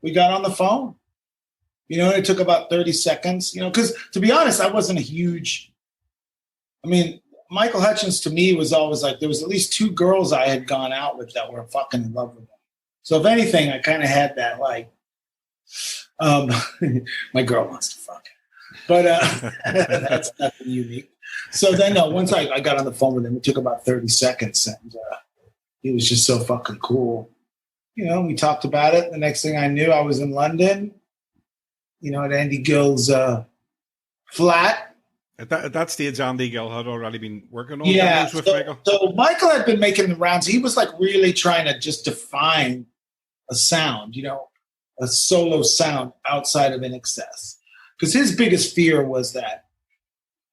we got on the phone, it took about 30 seconds, because to be honest, I wasn't Michael Hutchence to me was always like, there was at least 2 girls I had gone out with that were fucking in love with him. So if anything, I kind of had that, like, my girl wants to fuck. But that's nothing unique. So then, once I got on the phone with him, it took about 30 seconds, and he was just so fucking cool. We talked about it. The next thing I knew, I was in London, at Andy Gill's flat. At that stage, Andy Gill had already been working on demos with Michael. So Michael had been making the rounds. He was like really trying to just define a sound, a solo sound outside of XS. Because his biggest fear was that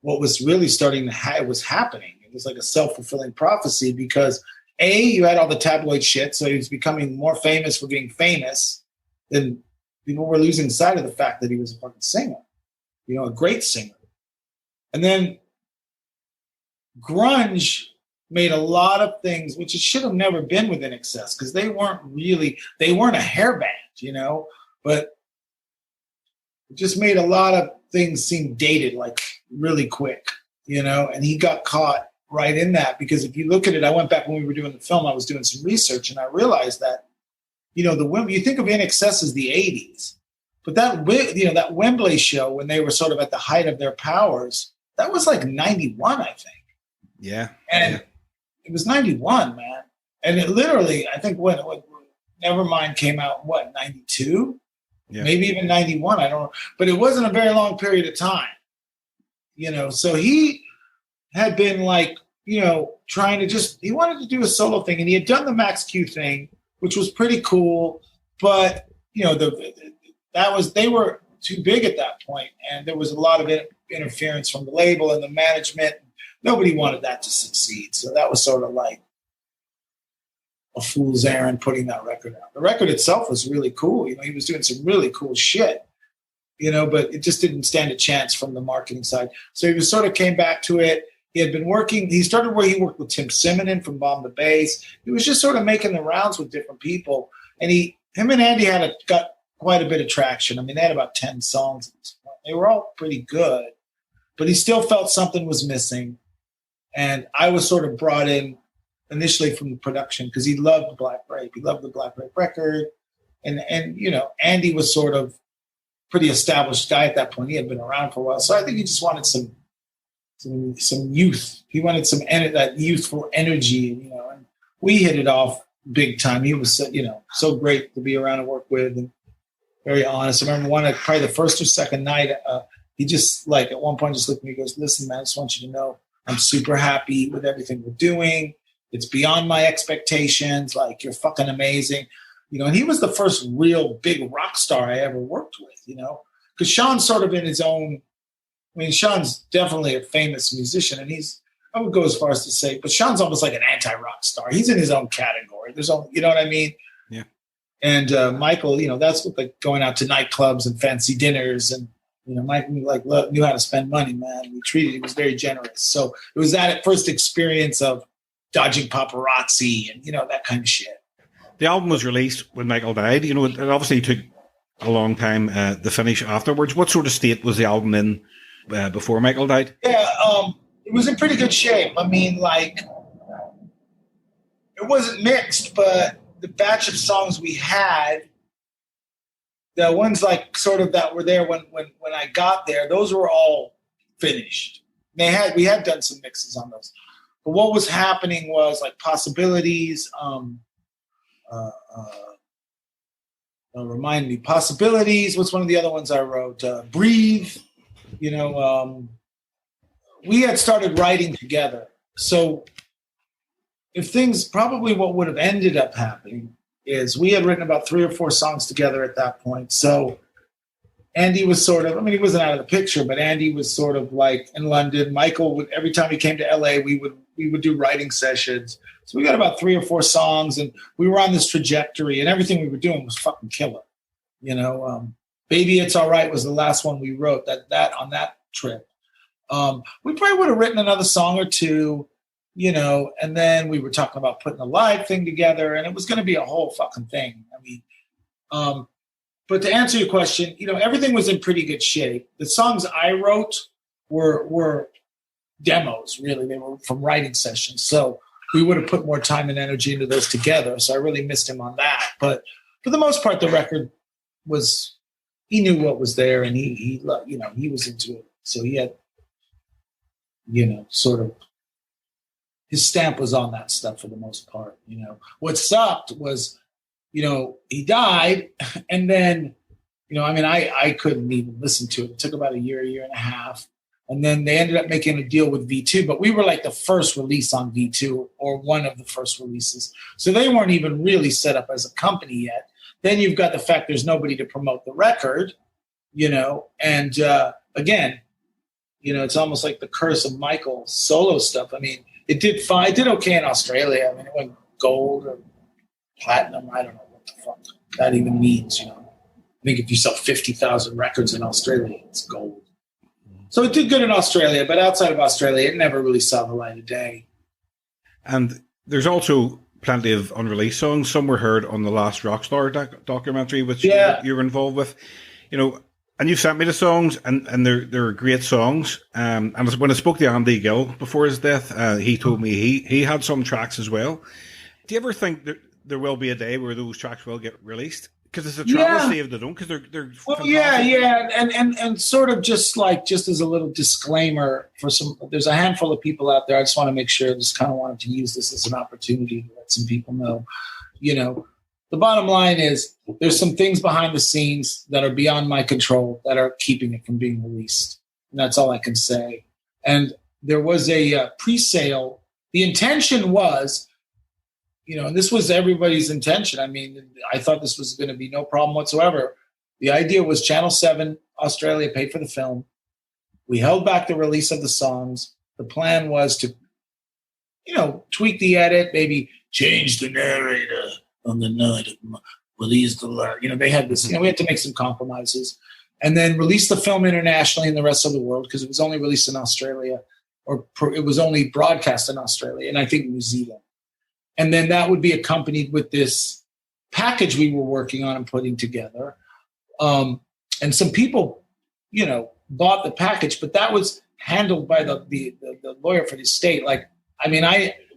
what was really starting to was happening. It was like a self-fulfilling prophecy because you had all the tabloid shit, so he was becoming more famous for being famous. Then people were losing sight of the fact that he was a fucking singer, a great singer. And then grunge made a lot of things, which it should have never been within XS because they weren't a hair band, but it just made a lot of things seem dated, like really quick, and he got caught right in that because if you look at it, I went back when we were doing the film, I was doing some research and I realized that, you think of XS as the 80s, but that Wembley show when they were sort of at the height of their powers, that was like 91, I think. Yeah. And it was 91, man. And it literally, I think when Nevermind came out, 92? Yeah. Maybe even 91, I don't know. But it wasn't a very long period of time. So he had been like, trying to he wanted to do a solo thing. And he had done the Max Q thing, which was pretty cool. But, they were too big at that point. And there was a lot of interference from the label and the management. Nobody wanted that to succeed. So that was sort of like a fool's errand putting that record out. The record itself was really cool. He was doing some really cool shit, but it just didn't stand a chance from the marketing side. So he sort of came back to it. He had been working. He started where he worked with Tim Simonon from Bomb the Bass. He was just sort of making the rounds with different people. And him and Andy got quite a bit of traction. I mean, they had about 10 songs at this point. They were all pretty good, but he still felt something was missing. And I was sort of brought in initially from the production because he loved Black Grape. He loved the Black Grape record. And Andy was sort of pretty established guy at that point. He had been around for a while. So I think he just wanted some youth. He wanted that youthful energy, and we hit it off big time. He was, so great to be around and work with and very honest. I remember probably the first or second night, he just at one point just looked at me and goes, listen, man, I just want you to know I'm super happy with everything we're doing. It's beyond my expectations. Like, you're fucking amazing. And he was the first real big rock star I ever worked with, because Shaun's sort of in his own. I mean, Shaun's definitely a famous musician, and I would go as far as to say, but Shaun's almost like an anti-rock star. He's in his own category. There's only, you know what I mean? Yeah. And Michael, that's what, like, going out to nightclubs and fancy dinners, and Michael knew how to spend money, man. He was very generous. So it was that first experience of dodging paparazzi and that kind of shit. The album was released when Michael died. It obviously took a long time to finish afterwards. What sort of state was the album in before Michael died? Yeah, it was in pretty good shape. I mean, like, it wasn't mixed, but the batch of songs we had, the ones like sort of that were there when I got there, those were all finished. We had done some mixes on those. But what was happening was like Possibilities, remind me, Possibilities, what's one of the other ones I wrote? Breathe, we had started writing together. So what would have ended up happening is we had written about 3 or 4 songs together at that point. So Andy was sort of, he wasn't out of the picture, but Andy was sort of like in London. Michael every time he came to LA, we would do writing sessions. So we got about 3 or 4 songs, and we were on this trajectory, and everything we were doing was fucking killer. Baby It's All Right was the last one we wrote that on that trip. We probably would have written another song or two, and then we were talking about putting a live thing together, and it was going to be a whole fucking thing. But to answer your question, everything was in pretty good shape. The songs I wrote were demos, really. They were from writing sessions. So we would have put more time and energy into those together. So I really missed him on that. But for the most part, the record he knew what was there, and he was into it. So he had, sort of, his stamp was on that stuff for the most part. What sucked was, he died, and then, I couldn't even listen to it. It took about a year and a half. And then they ended up making a deal with V2, but we were like the first release on V2, or one of the first releases. So they weren't even really set up as a company yet. Then you've got the fact there's nobody to promote the record, and again, it's almost like the curse of Michael's solo stuff. It did fine. It did okay in Australia. It went gold or platinum. I don't know what the fuck that even means, I think if you sell 50,000 records in Australia, it's gold. So it did good in Australia, but outside of Australia, it never really saw the light of day. And there's also plenty of unreleased songs. Some were heard on the Last Rockstar documentary, which you were involved with. And you've sent me the songs, and they're great songs. And when I spoke to Andy Gill before his death, he told me he had some tracks as well. Do you ever think that there will be a day where those tracks will get released? Because it's a travesty if they don't, because they're well, fantastic. and sort of just as a little disclaimer for there's a handful of people out there. I just want to make sure, just kind of wanted to use this as an opportunity to let some people know, the bottom line is there's some things behind the scenes that are beyond my control that are keeping it from being released. And that's all I can say. And there was a pre-sale. The intention was, and this was everybody's intention. I thought this was going to be no problem whatsoever. The idea was Channel 7 Australia paid for the film. We held back the release of the songs. The plan was to, tweak the edit, maybe change the narrator on the night of release the learn. They had this, we had to make some compromises, and then release the film internationally in the rest of the world, because it was only released in Australia, or it was only broadcast in Australia and I think New Zealand. And then that would be accompanied with this package we were working on and putting together. And some people, bought the package, but that was handled by the lawyer for the estate. I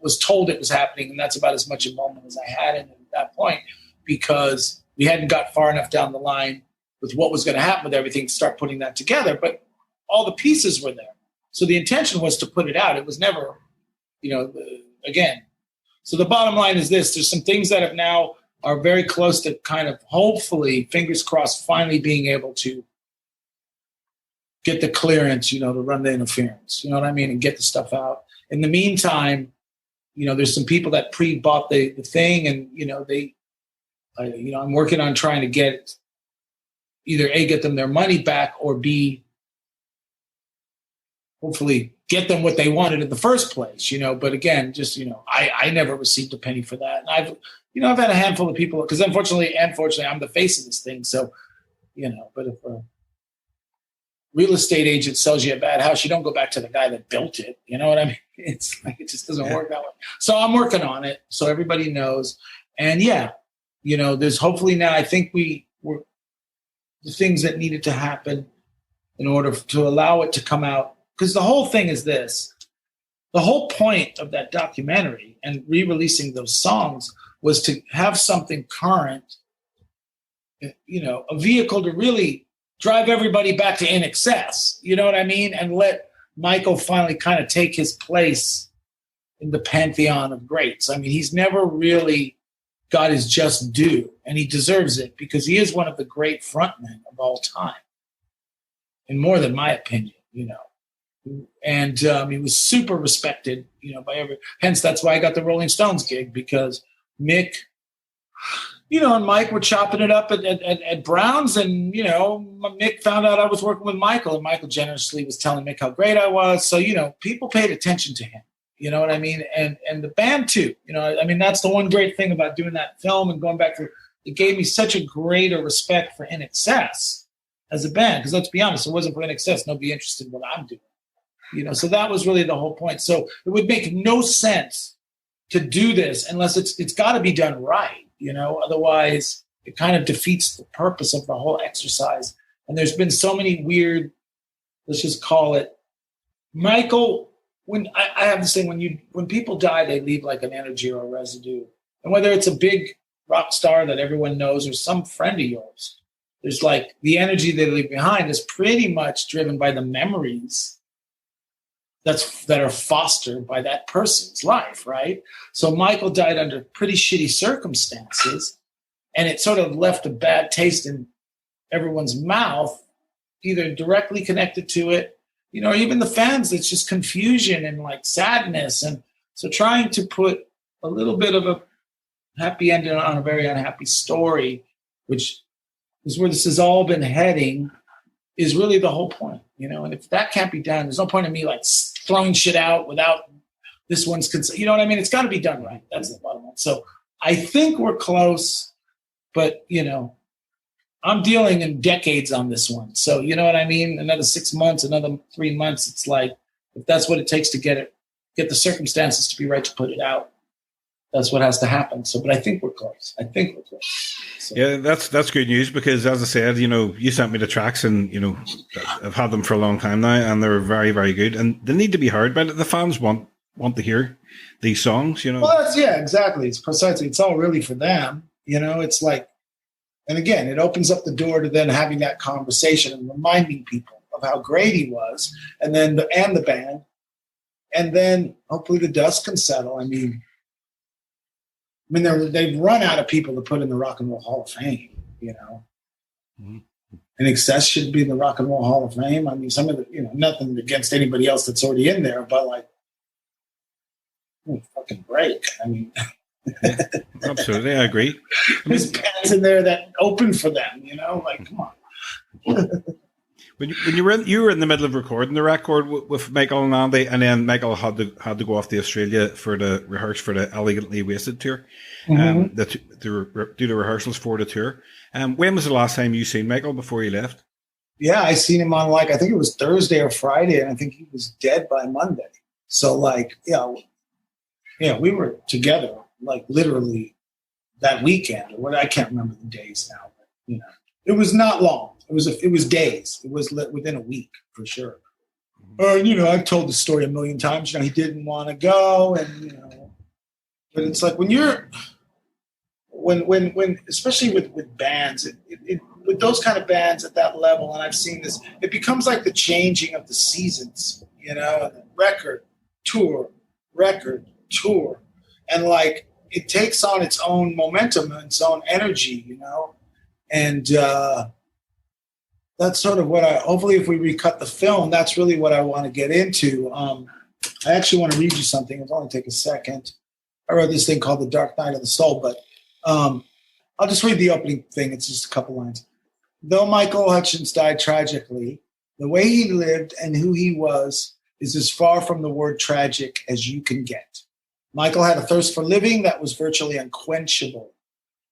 was told it was happening, and that's about as much involvement as I had in it at that point, because we hadn't got far enough down the line with what was going to happen with everything to start putting that together. But all the pieces were there. So the intention was to put it out. It was never, again. So the bottom line is this: there's some things that are very close to kind of, hopefully, fingers crossed, finally being able to get the clearance, to run the interference, and get the stuff out. In the meantime, there's some people that pre-bought the thing, and, I'm working on trying to get them their money back, or B, hopefully get them what they wanted in the first place, But again, just, I never received a penny for that. And I've had a handful of people, because unfortunately, I'm the face of this thing. So, but if a real estate agent sells you a bad house, you don't go back to the guy that built it. You know what I mean? It's like, it just doesn't work that way. So I'm working on it, so everybody knows. And there's hopefully now, I think we're the things that needed to happen in order to allow it to come out. Because the whole thing is this. The whole point of that documentary and re-releasing those songs was to have something current, a vehicle to really drive everybody back to In Excess, you know what I mean? And let Michael finally kind of take his place in the pantheon of greats. I mean, he's never really got his just due, and he deserves it because he is one of the great frontmen of all time, in more than my opinion, And he was super respected, by hence that's why I got the Rolling Stones gig, because Mick, and Mike were chopping it up at Brown's, and, Mick found out I was working with Michael, and Michael generously was telling Mick how great I was. So, people paid attention to him, you know what I mean? And the band too, that's the one great thing about doing that film and going back to, it gave me such a greater respect for In Excess as a band. Because let's be honest, if it wasn't for In Excess, nobody interested in what I'm doing. So that was really the whole point. So it would make no sense to do this unless it's got to be done right. Otherwise it kind of defeats the purpose of the whole exercise. And there's been so many weird, let's just call it, Michael, when I have this thing, when people die, they leave like an energy or a residue. And whether it's a big rock star that everyone knows or some friend of yours, there's like the energy they leave behind is pretty much driven by the memories that are fostered by that person's life, right? So Michael died under pretty shitty circumstances, and it sort of left a bad taste in everyone's mouth, either directly connected to it, or even the fans. It's just confusion and like sadness. And so trying to put a little bit of a happy ending on a very unhappy story, which is where this has all been heading, is really the whole point, and if that can't be done, there's no point in me like throwing shit out without this one's consent. You know what I mean? It's got to be done right. That's the bottom line. So I think we're close, but I'm dealing in decades on this one. So you know what I mean? Another 6 months, another 3 months. It's like, if that's what it takes to get the circumstances to be right to put it out, that's what has to happen. So, but I think we're close. So. Yeah, that's good news, because as I said, you sent me the tracks, and I've had them for a long time now, and they're very, very good, and they need to be heard. But the fans want to hear these songs, Well, exactly. It's precisely. It's all really for them, It's like, and again, it opens up the door to then having that conversation and reminding people of how great he was, and then the band, and then hopefully the dust can settle. I mean, they've run out of people to put in the Rock and Roll Hall of Fame, Mm-hmm. And Excess should be in the Rock and Roll Hall of Fame. I mean, some of the, nothing against anybody else that's already in there, but like, fucking break. I mean, absolutely, I agree. There's bands in there that open for them, like, come on. When you were in the middle of recording the record with Michael and Andy, and then Michael had to go off to Australia for the rehearse for the Elegantly Wasted tour, mm-hmm. to do the rehearsals for the tour. When was the last time you seen Michael before he left? Yeah, I seen him on I think it was Thursday or Friday, and I think he was dead by Monday. So we were together like literally that weekend, or I can't remember the days now, but it was not long. It was days. It was within a week for sure. I've told the story a million times. He didn't want to go, and but it's like when especially with bands, with those kind of bands at that level, and I've seen this, it becomes like the changing of the seasons. Record, tour, and like it takes on its own momentum and its own energy, and. That's sort of what hopefully if we recut the film, that's really what I want to get into. I actually want to read you something. It'll only take a second. I wrote this thing called The Dark Night of the Soul, but I'll just read the opening thing. It's just a couple lines. Though Michael Hutchence died tragically, the way he lived and who he was is as far from the word tragic as you can get. Michael had a thirst for living that was virtually unquenchable.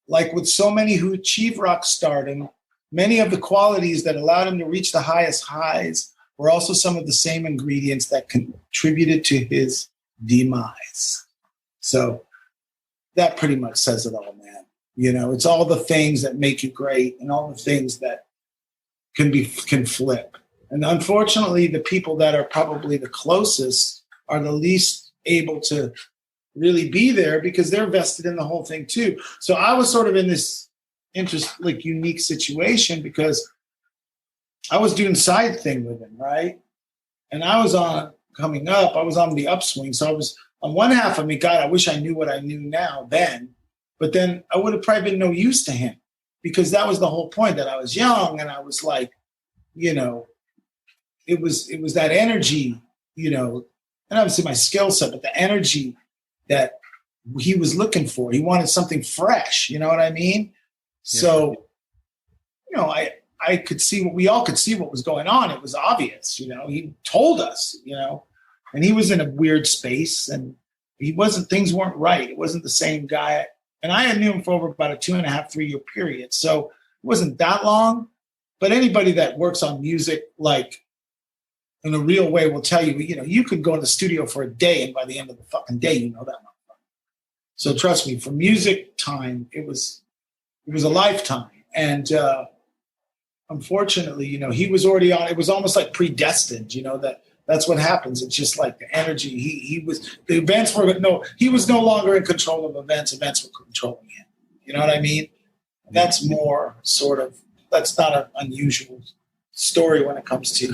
Like with so many who achieve rock stardom, many of the qualities that allowed him to reach the highest highs were also some of the same ingredients that contributed to his demise. So that pretty much says it all, man. You know, it's all the things that make you great and all the things that can flip. And unfortunately, the people that are probably the closest are the least able to really be there because they're vested in the whole thing too. So I was sort of in this unique situation because I was doing side thing with him, right? And I was on the upswing. So I was on one half of me, God, I wish I knew what I knew now then, but then I would have probably been no use to him because that was the whole point, that I was young and I was like, you know, it was that energy, you know, and obviously my skill set, but the energy that he was looking for. He wanted something fresh, you know what I mean? Yeah. So, you know, I could see we all could see what was going on. It was obvious, you know, he told us, you know, and he was in a weird space and things weren't right. It wasn't the same guy. And I had knew him for over about a 2.5, 3 year period. So it wasn't that long, but anybody that works on music, like in a real way, will tell you, you know, you could go in the studio for a day and by the end of the fucking day, you know that motherfucker. So trust me, for music time, it was a lifetime. And unfortunately, you know, he was already on, it was almost like predestined, you know, that's what happens. It's just like the energy. He was no longer in control of events. Events were controlling him. You know what I mean? That's more sort of, that's not an unusual story when it comes to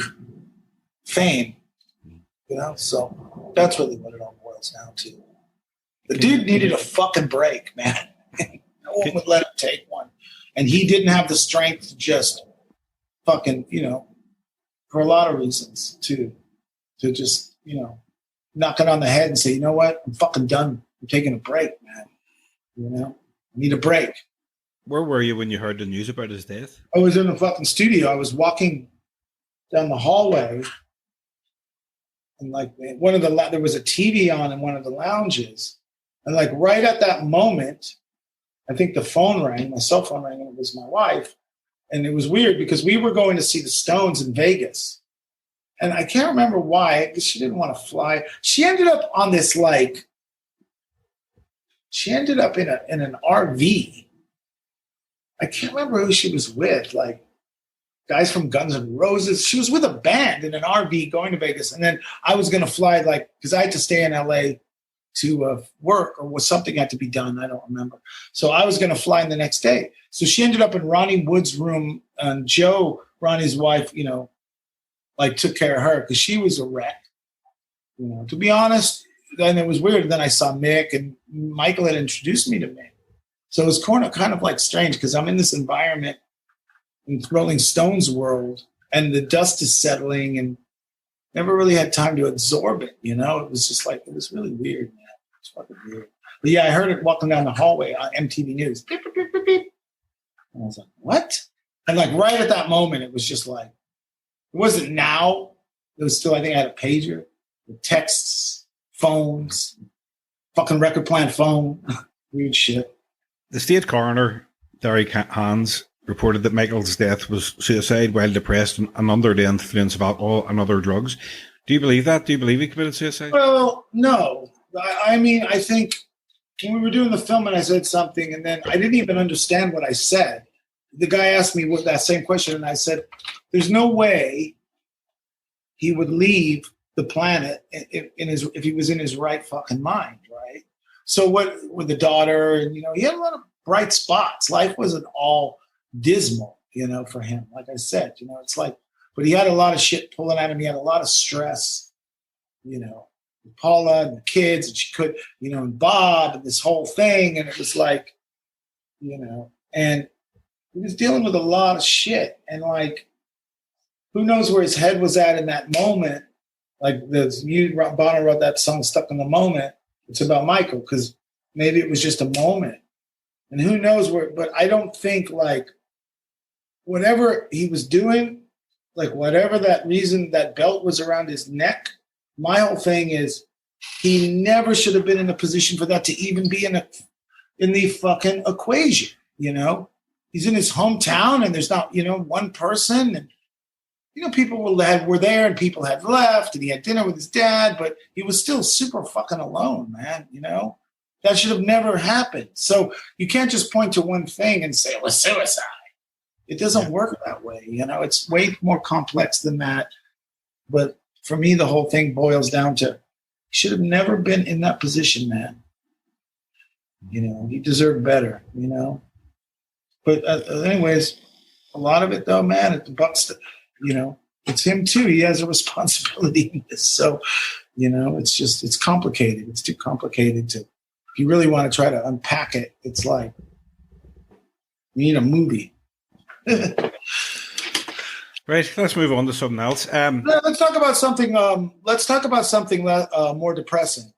fame, you know? So that's really what it all boils down to. The dude needed a fucking break, man. No one would let him take one. And he didn't have the strength to just fucking, you know, for a lot of reasons to just, you know, knock it on the head and say, you know what? I'm fucking done. I'm taking a break, man. You know, I need a break. Where were you when you heard the news about his death? I was in the fucking studio. I was walking down the hallway and like there was a TV on in one of the lounges. And like right at that moment, I think the phone rang, my cell phone rang, and it was my wife. And it was weird because we were going to see the Stones in Vegas. And I can't remember why, because she didn't want to fly. She ended up on this, like, she ended up in an RV. I can't remember who she was with, like guys from Guns N' Roses. She was with a band in an RV going to Vegas. And then I was going to fly, like, because I had to stay in LA to work, or was something had to be done. I don't remember. So I was going to fly in the next day. So she ended up in Ronnie Wood's room, and Joe, Ronnie's wife, you know, like took care of her because she was a wreck. You know, to be honest, then it was weird. Then I saw Mick, and Michael had introduced me to Mick. So it was kind of like strange because I'm in this environment in Rolling Stones world, and the dust is settling, and never really had time to absorb it. You know, it was just like, it was really weird, man. It was fucking weird. But yeah, I heard it walking down the hallway on MTV News. Beep, beep, beep, beep, beep. And I was like, what? And like right at that moment, it was just like, it wasn't now. It was still, I think I had a pager with texts, phones, fucking record plant phone, weird shit. The state coroner, Derek Hans, reported that Michael's death was suicide while depressed and under the influence of alcohol and other drugs. Do you believe that? Do you believe he committed suicide? Well, no. I mean, I think when we were doing the film and I said something and then I didn't even understand what I said. The guy asked me that same question and I said, there's no way he would leave the planet if he was in his right fucking mind, right? So what with the daughter, and, you know, he had a lot of bright spots. Life wasn't all dismal, you know, for him. Like I said, you know, it's like, but he had a lot of shit pulling at him. He had a lot of stress, you know, with Paula and the kids, and she could, you know, and Bob and this whole thing. And it was like, you know, and he was dealing with a lot of shit. And like, who knows where his head was at in that moment? Like Bonner wrote that song, Stuck in the Moment. It's about Michael, because maybe it was just a moment. And who knows where, but I don't think like whatever he was doing, like whatever that reason that belt was around his neck, my whole thing is he never should have been in a position for that to even be in the fucking equation, you know? He's in his hometown and there's not, you know, one person, and you know, people were there and people had left and he had dinner with his dad, but he was still super fucking alone, man, you know? That should have never happened. So you can't just point to one thing and say it was suicide. It doesn't work that way, you know? It's way more complex than that. But for me, the whole thing boils down to he should have never been in that position, man. You know, he deserved better, you know? But anyways, a lot of it though, man, it bucks the, you know, it's him too. He has a responsibility in this. So, you know, it's complicated. It's too complicated to, if you really want to try to unpack it, it's like, we need a movie. Right. Let's move on to something else. Let's talk about something. More depressing.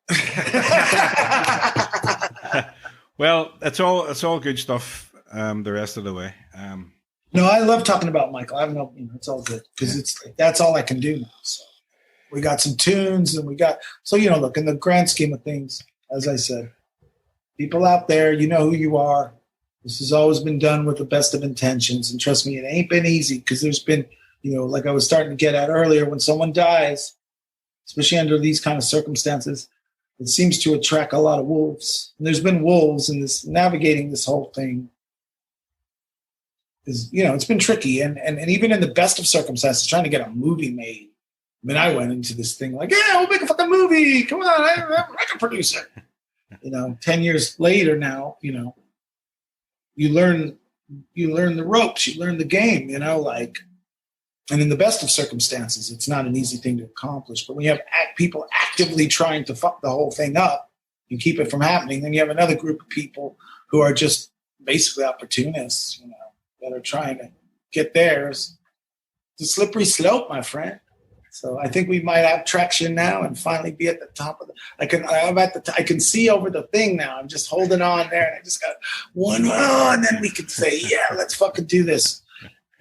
Well, it's all good stuff. The rest of the way. No, I love talking about Michael. I don't know, you know, it's all good because it's like, that's all I can do now. So we got some tunes and you know, look, in the grand scheme of things, as I said, people out there, you know who you are. This has always been done with the best of intentions. And trust me, it ain't been easy because there's been, you know, like I was starting to get at earlier, when someone dies, especially under these kind of circumstances, it seems to attract a lot of wolves. And there's been wolves in this, navigating this whole thing. Is, you know, it's been tricky, and even in the best of circumstances, trying to get a movie made. I mean, I went into this thing like, yeah, we'll make a fucking movie. Come on, I can produce it. You know, 10 years later now, you know, you learn the ropes, you learn the game, you know, like, and in the best of circumstances, it's not an easy thing to accomplish. But when you have people actively trying to fuck the whole thing up and keep it from happening, then you have another group of people who are just basically opportunists, you know, that are trying to get theirs. It's a slippery slope, my friend. So I think we might have traction now and finally be at the top of I can see over the thing now. I'm just holding on there, and I just got one more, and then we can say, yeah, let's fucking do this.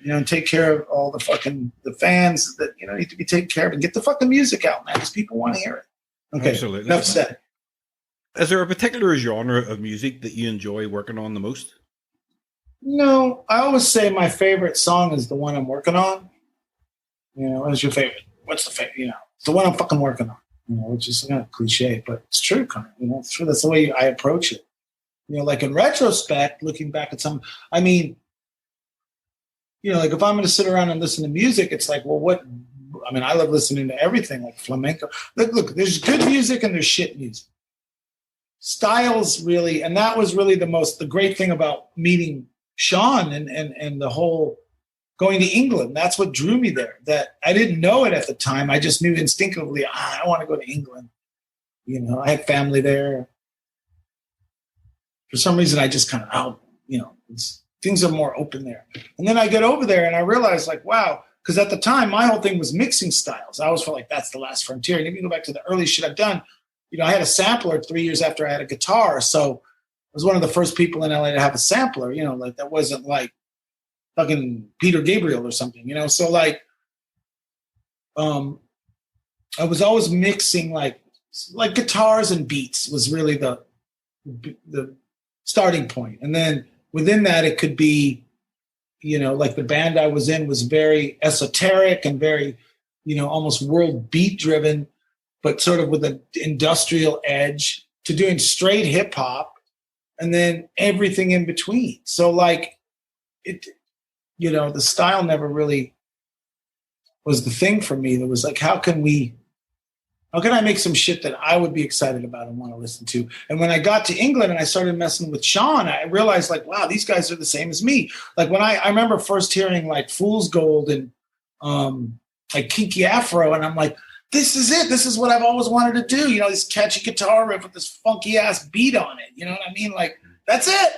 You know, and take care of all the fans that, you know, need to be taken care of, and get the fucking music out, man, because people want to hear it. Okay, absolutely. Enough said. Is there a particular genre of music that you enjoy working on the most? No, I always say my favorite song is the one I'm working on. You know, what's your favorite? What's the favorite? You know, it's the one I'm fucking working on. You know, which is kind of cliche, but it's true, kind of. You know, it's true. That's the way I approach it. You know, like in retrospect, looking back at some, I mean, you know, like if I'm going to sit around and listen to music, it's like, well, what? I mean, I love listening to everything, like flamenco. Look, there's good music and there's shit music. Styles really, and that was really the great thing about meeting Shaun and the whole going to England. That's what drew me there. That I didn't know it at the time. I just knew instinctively, I want to go to England. You know, I had family there. For some reason, I just kind of, you know, things are more open there. And then I get over there and I realized, like, wow, because at the time, my whole thing was mixing styles. I always felt like that's the last frontier. And if you go back to the early shit I've done, you know, I had a sampler 3 years after I had a guitar. So I was one of the first people in LA to have a sampler, you know, like that wasn't like fucking Peter Gabriel or something, you know? So like, I was always mixing like guitars and beats was really the starting point. And then within that, it could be, you know, like the band I was in was very esoteric and very, you know, almost world beat driven, but sort of with an industrial edge, to doing straight hip hop. And then everything in between. So like it, you know, the style never really was the thing for me. There was like, how can I make some shit that I would be excited about and want to listen to? And when I got to England and I started messing with Shaun, I realized like, wow, these guys are the same as me. Like when I remember first hearing like Fool's Gold and like Kinky Afro, and I'm like, this is it. This is what I've always wanted to do. You know, this catchy guitar riff with this funky ass beat on it. You know what I mean? Like, that's it.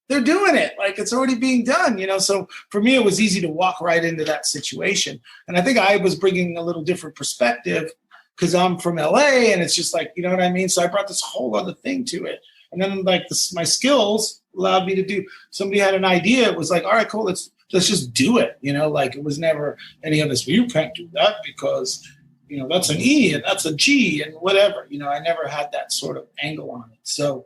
They're doing it. Like, it's already being done, you know? So for me, it was easy to walk right into that situation. And I think I was bringing a little different perspective because I'm from LA and it's just like, you know what I mean? So I brought this whole other thing to it. And then like my skills allowed me to do. Somebody had an idea. It was like, all right, cool. Let's just do it. You know, like it was never any of this. Well, you can't do that because, you know, that's an E and that's a G and whatever. You know, I never had that sort of angle on it. So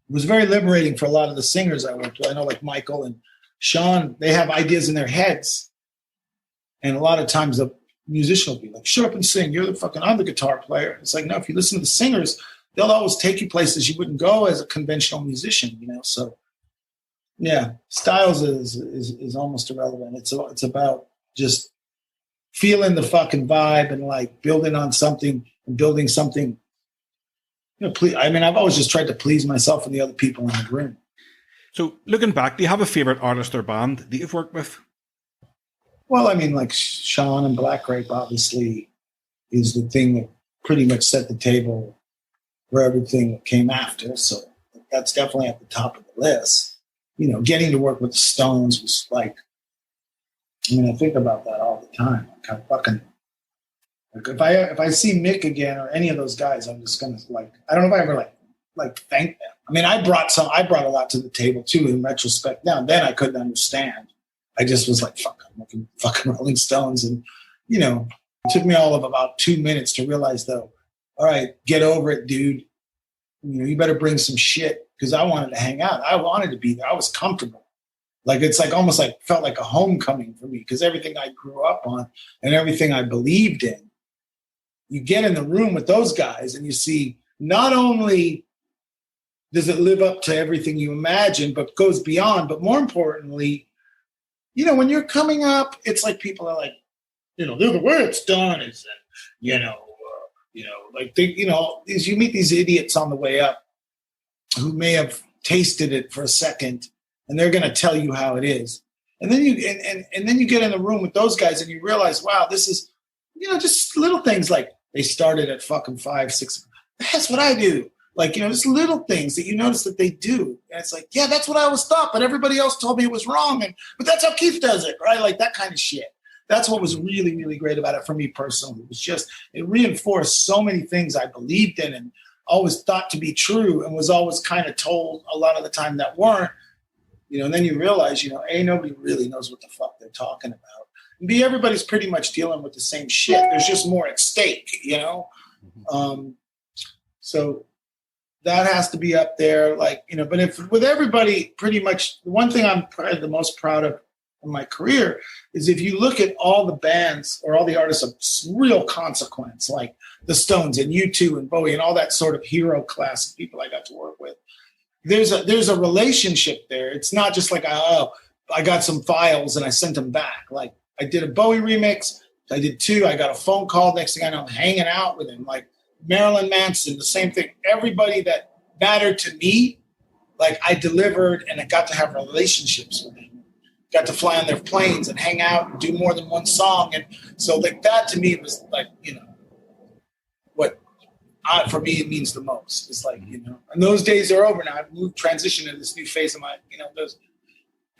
it was very liberating for a lot of the singers I worked with. I know like Michael and Shaun, they have ideas in their heads. And a lot of times the musician will be like, shut up and sing. I'm the guitar player. It's like, no, if you listen to the singers, they'll always take you places you wouldn't go as a conventional musician, you know? So yeah, styles is almost irrelevant. It's about just feeling the fucking vibe and like building on something and building something. You know, I've always just tried to please myself and the other people in the room. So looking back, do you have a favorite artist or band that you've worked with? Well, I mean, like Shaun and Black Grape obviously is the thing that pretty much set the table for everything that came after. So that's definitely at the top of the list. You know, getting to work with the Stones was like, I mean, I think about that all the time. Like, if I see Mick again or any of those guys, I'm just gonna like, I don't know if I ever like thank them. I mean, I brought a lot to the table too in retrospect. Now then I couldn't understand. I just was like, fuck, I'm looking fucking Rolling Stones. And, you know, it took me all of about 2 minutes to realize though, all right, get over it, dude. You know, you better bring some shit because I wanted to hang out. I wanted to be there. I was comfortable. Like, it's like almost like felt like a homecoming for me because everything I grew up on and everything I believed in, you get in the room with those guys and you see not only does it live up to everything you imagine, but goes beyond, but more importantly, you know, when you're coming up, it's like people are like, you know, the way it's done is that, like they, you know, is you meet these idiots on the way up who may have tasted it for a second, and they're going to tell you how it is, and then you and then you get in the room with those guys, and you realize, wow, this is, you know, just little things like they started at fucking 5, 6. That's what I do. Like, you know, just little things that you notice that they do. And it's like, yeah, that's what I always thought, but everybody else told me it was wrong. But that's how Keith does it, right? Like that kind of shit. That's what was really, really great about it for me personally. It was just, it reinforced so many things I believed in and always thought to be true and was always kind of told a lot of the time that weren't. You know, and then you realize, you know, A, nobody really knows what the fuck they're talking about. And B, everybody's pretty much dealing with the same shit. There's just more at stake, you know? So that has to be up there, like, you know, but if with everybody, pretty much the one thing I'm probably the most proud of in my career is if you look at all the bands or all the artists of real consequence, like the Stones and U2 and Bowie and all that sort of hero class of people I got to work with, there's a relationship there. It's not just like, oh, I got some files and I sent them back. Like I did a Bowie remix, I did 2, I got a phone call, next thing I know, I'm hanging out with him, like Marilyn, Manson, the same thing. Everybody that mattered to me, like I delivered and I got to have relationships with them. Got to fly on their planes and hang out and do more than one song. And so like that to me was like, you know, what for me it means the most. It's like, you know, and those days are over now. I've transitioned into this new phase of my, you know,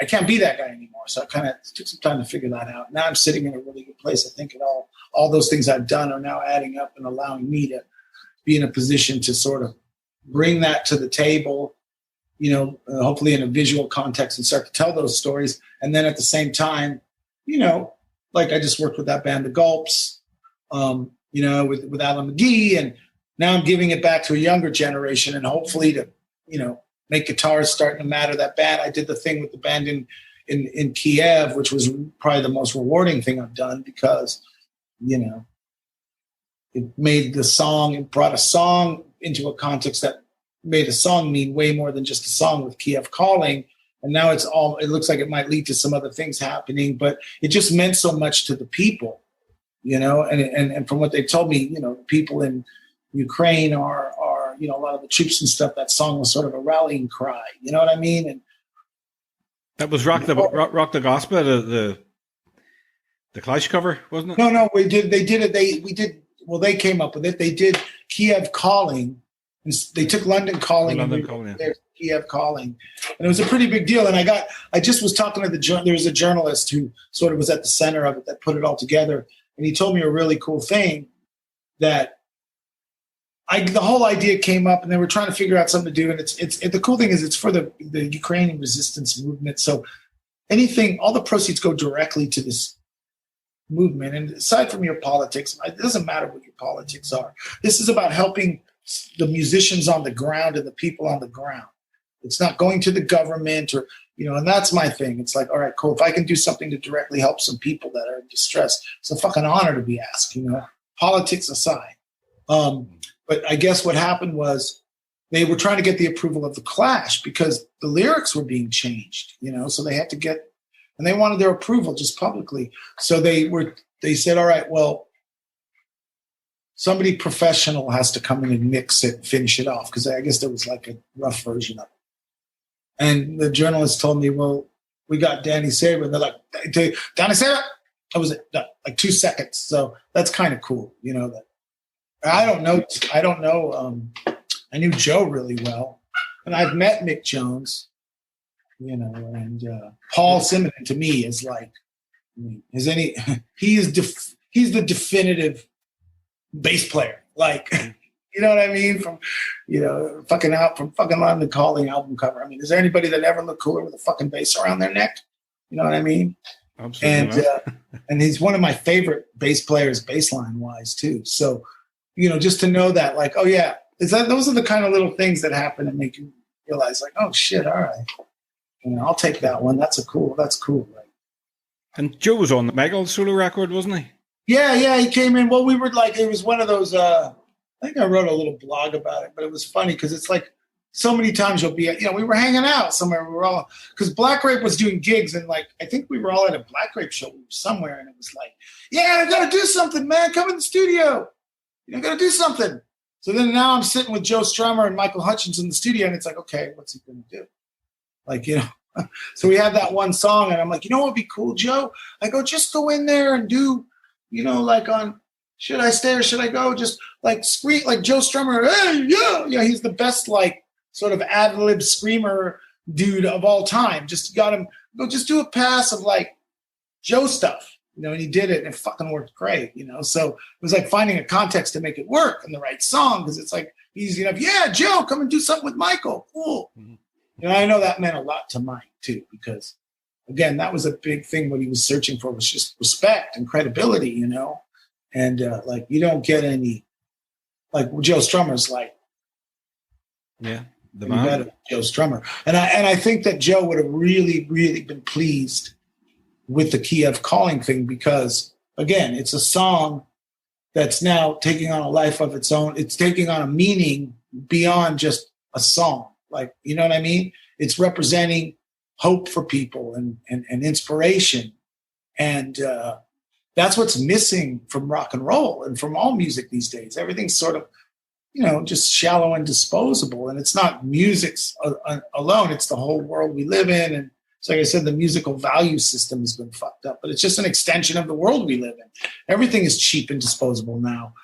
I can't be that guy anymore. So I kind of took some time to figure that out. Now I'm sitting in a really good place. I think all those things I've done are now adding up and allowing me to be in a position to sort of bring that to the table, you know, hopefully in a visual context and start to tell those stories. And then at the same time, you know, like I just worked with that band, The Gulps, you know, with Alan McGee. And now I'm giving it back to a younger generation and hopefully to, you know, make guitars starting to matter that bad. I did the thing with the band in Kiev, which was probably the most rewarding thing I've done because, you know, it made the song, it brought a song into a context that made a song mean way more than just a song with Kiev Calling. And now it looks like it might lead to some other things happening, but it just meant so much to the people, you know, and from what they told me, you know, people in Ukraine are, you know, a lot of the troops and stuff, that song was sort of a rallying cry. You know what I mean? And that was Rock the Gospel, the Clash cover, wasn't it? No, they did it. They came up with it. They did Kiev Calling. And they took London Calling Kiev Calling. And it was a pretty big deal. And I just was talking to there was a journalist who sort of was at the center of it that put it all together. And he told me a really cool thing that the whole idea came up, and they were trying to figure out something to do. And the cool thing is it's for the Ukrainian resistance movement. So all the proceeds go directly to this movement. And aside from your politics, it doesn't matter what your politics are. This is about helping the musicians on the ground and the people on the ground. It's not going to the government or, and that's my thing. It's like, all right, cool. If I can do something to directly help some people that are in distress, it's a fucking honor to be asked, politics aside. But I guess what happened was they were trying to get the approval of the Clash because the lyrics were being changed, so they had to get, and they wanted their approval just publicly. So they said, all right, well, somebody professional has to come in and mix it, finish it off. Cause I guess there was like a rough version of it. And the journalist told me, well, we got Danny Saber. And they're like, Danny Saber? That was it, like 2 seconds. So that's kind of cool, that. I don't know. I knew Joe really well, and I've met Mick Jones, and Paul Simon to me is like, he's the definitive bass player. Like, you know what I mean? From fucking London Calling album cover. I mean, is there anybody that ever looked cooler with a fucking bass around their neck? You know what I mean? Absolutely. And he's one of my favorite bass players, bass line wise too. So. Just to know that, like, oh yeah, those are the kind of little things that happen and make you realize, like, oh shit, all right, I'll take that one. That's cool. Right? And Joe was on the Michael solo record, wasn't he? Yeah, he came in. Well, we were like, it was one of those. I think I wrote a little blog about it, but it was funny because it's like so many times you'll be, we were hanging out somewhere. We were all because Black Grape was doing gigs, and like I think we were all at a Black Grape show somewhere, and it was like, yeah, I got to do something, man. Come in the studio. You're going to do something. So then now I'm sitting with Joe Strummer and Michael Hutchence in the studio, and it's like, okay, what's he going to do? Like, so we had that one song, and I'm like, what would be cool, Joe? I go, just go in there and do, like on Should I Stay or Should I Go? Just like scream, like Joe Strummer, hey, yeah, he's the best, like, sort of ad-lib screamer dude of all time. Just got him, go just do a pass of like Joe stuff. And he did it, and it fucking worked great, So it was like finding a context to make it work and the right song, because it's like easy enough. Yeah, Joe, come and do something with Michael. Cool. Mm-hmm. I know that meant a lot to Mike too, because again, that was a big thing. What he was searching for was just respect and credibility, and like you don't get any, like Joe Strummer's like, yeah, the man. Joe Strummer, and I think that Joe would have really, really been pleased with the Kiev Calling thing, because again, it's a song that's now taking on a life of its own. It's taking on a meaning beyond just a song. Like, you know what I mean? It's representing hope for people and inspiration. And that's what's missing from rock and roll and from all music these days. Everything's sort of, just shallow and disposable. And it's not music alone. It's the whole world we live in. And so like I said, the musical value system has been fucked up, but it's just an extension of the world we live in. Everything is cheap and disposable now,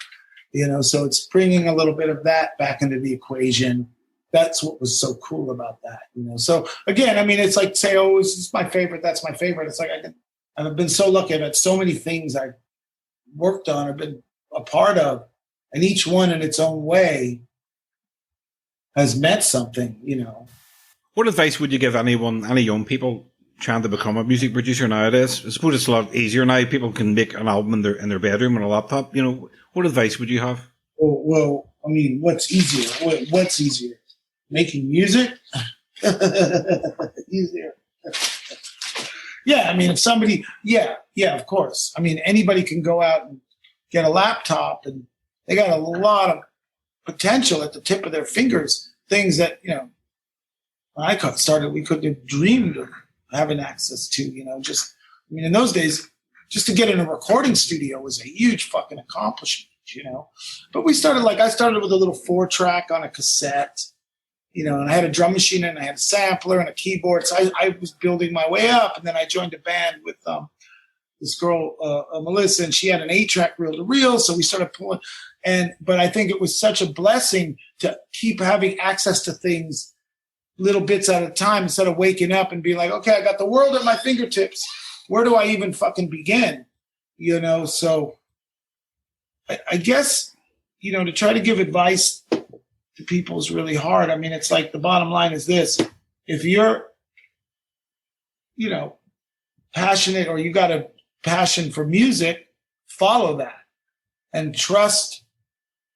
so it's bringing a little bit of that back into the equation. That's what was so cool about that, So again, I mean, it's like say, oh, this is my favorite. That's my favorite. It's like I've been so lucky. I've had so many things I've worked on or been a part of, and each one in its own way has meant something, What advice would you give any young people trying to become a music producer nowadays? I suppose it's a lot easier now. People can make an album in their bedroom on a laptop. What advice would you have? Well, I mean, what's easier? What's easier? Making music? Easier. Yeah, I mean, if somebody, yeah, of course. I mean, anybody can go out and get a laptop, and they got a lot of potential at the tip of their fingers, things that, when I got started, we couldn't have dreamed of having access to, in those days, just to get in a recording studio was a huge fucking accomplishment, But I started with a little 4-track on a cassette, and I had a drum machine and I had a sampler and a keyboard. So I was building my way up, and then I joined a band with this girl, Melissa, and she had an 8-track reel-to-reel. So we started pulling, but I think it was such a blessing to keep having access to things little bits at a time, instead of waking up and being like, okay, I got the world at my fingertips. Where do I even fucking begin? So I guess, to try to give advice to people is really hard. I mean, it's like the bottom line is this. If you're, passionate or you got a passion for music, follow that and trust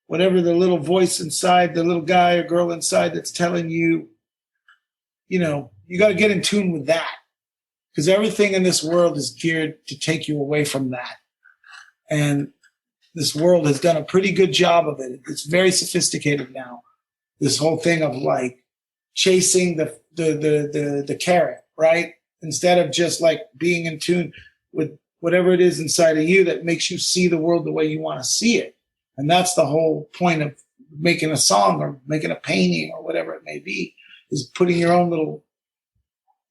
whatever the little voice inside, the little guy or girl inside that's telling you, you got to get in tune with that, because everything in this world is geared to take you away from that. And this world has done a pretty good job of it. It's very sophisticated now. This whole thing of like chasing the carrot, right? Instead of just like being in tune with whatever it is inside of you that makes you see the world the way you want to see it. And that's the whole point of making a song or making a painting or whatever it may be, is putting your own little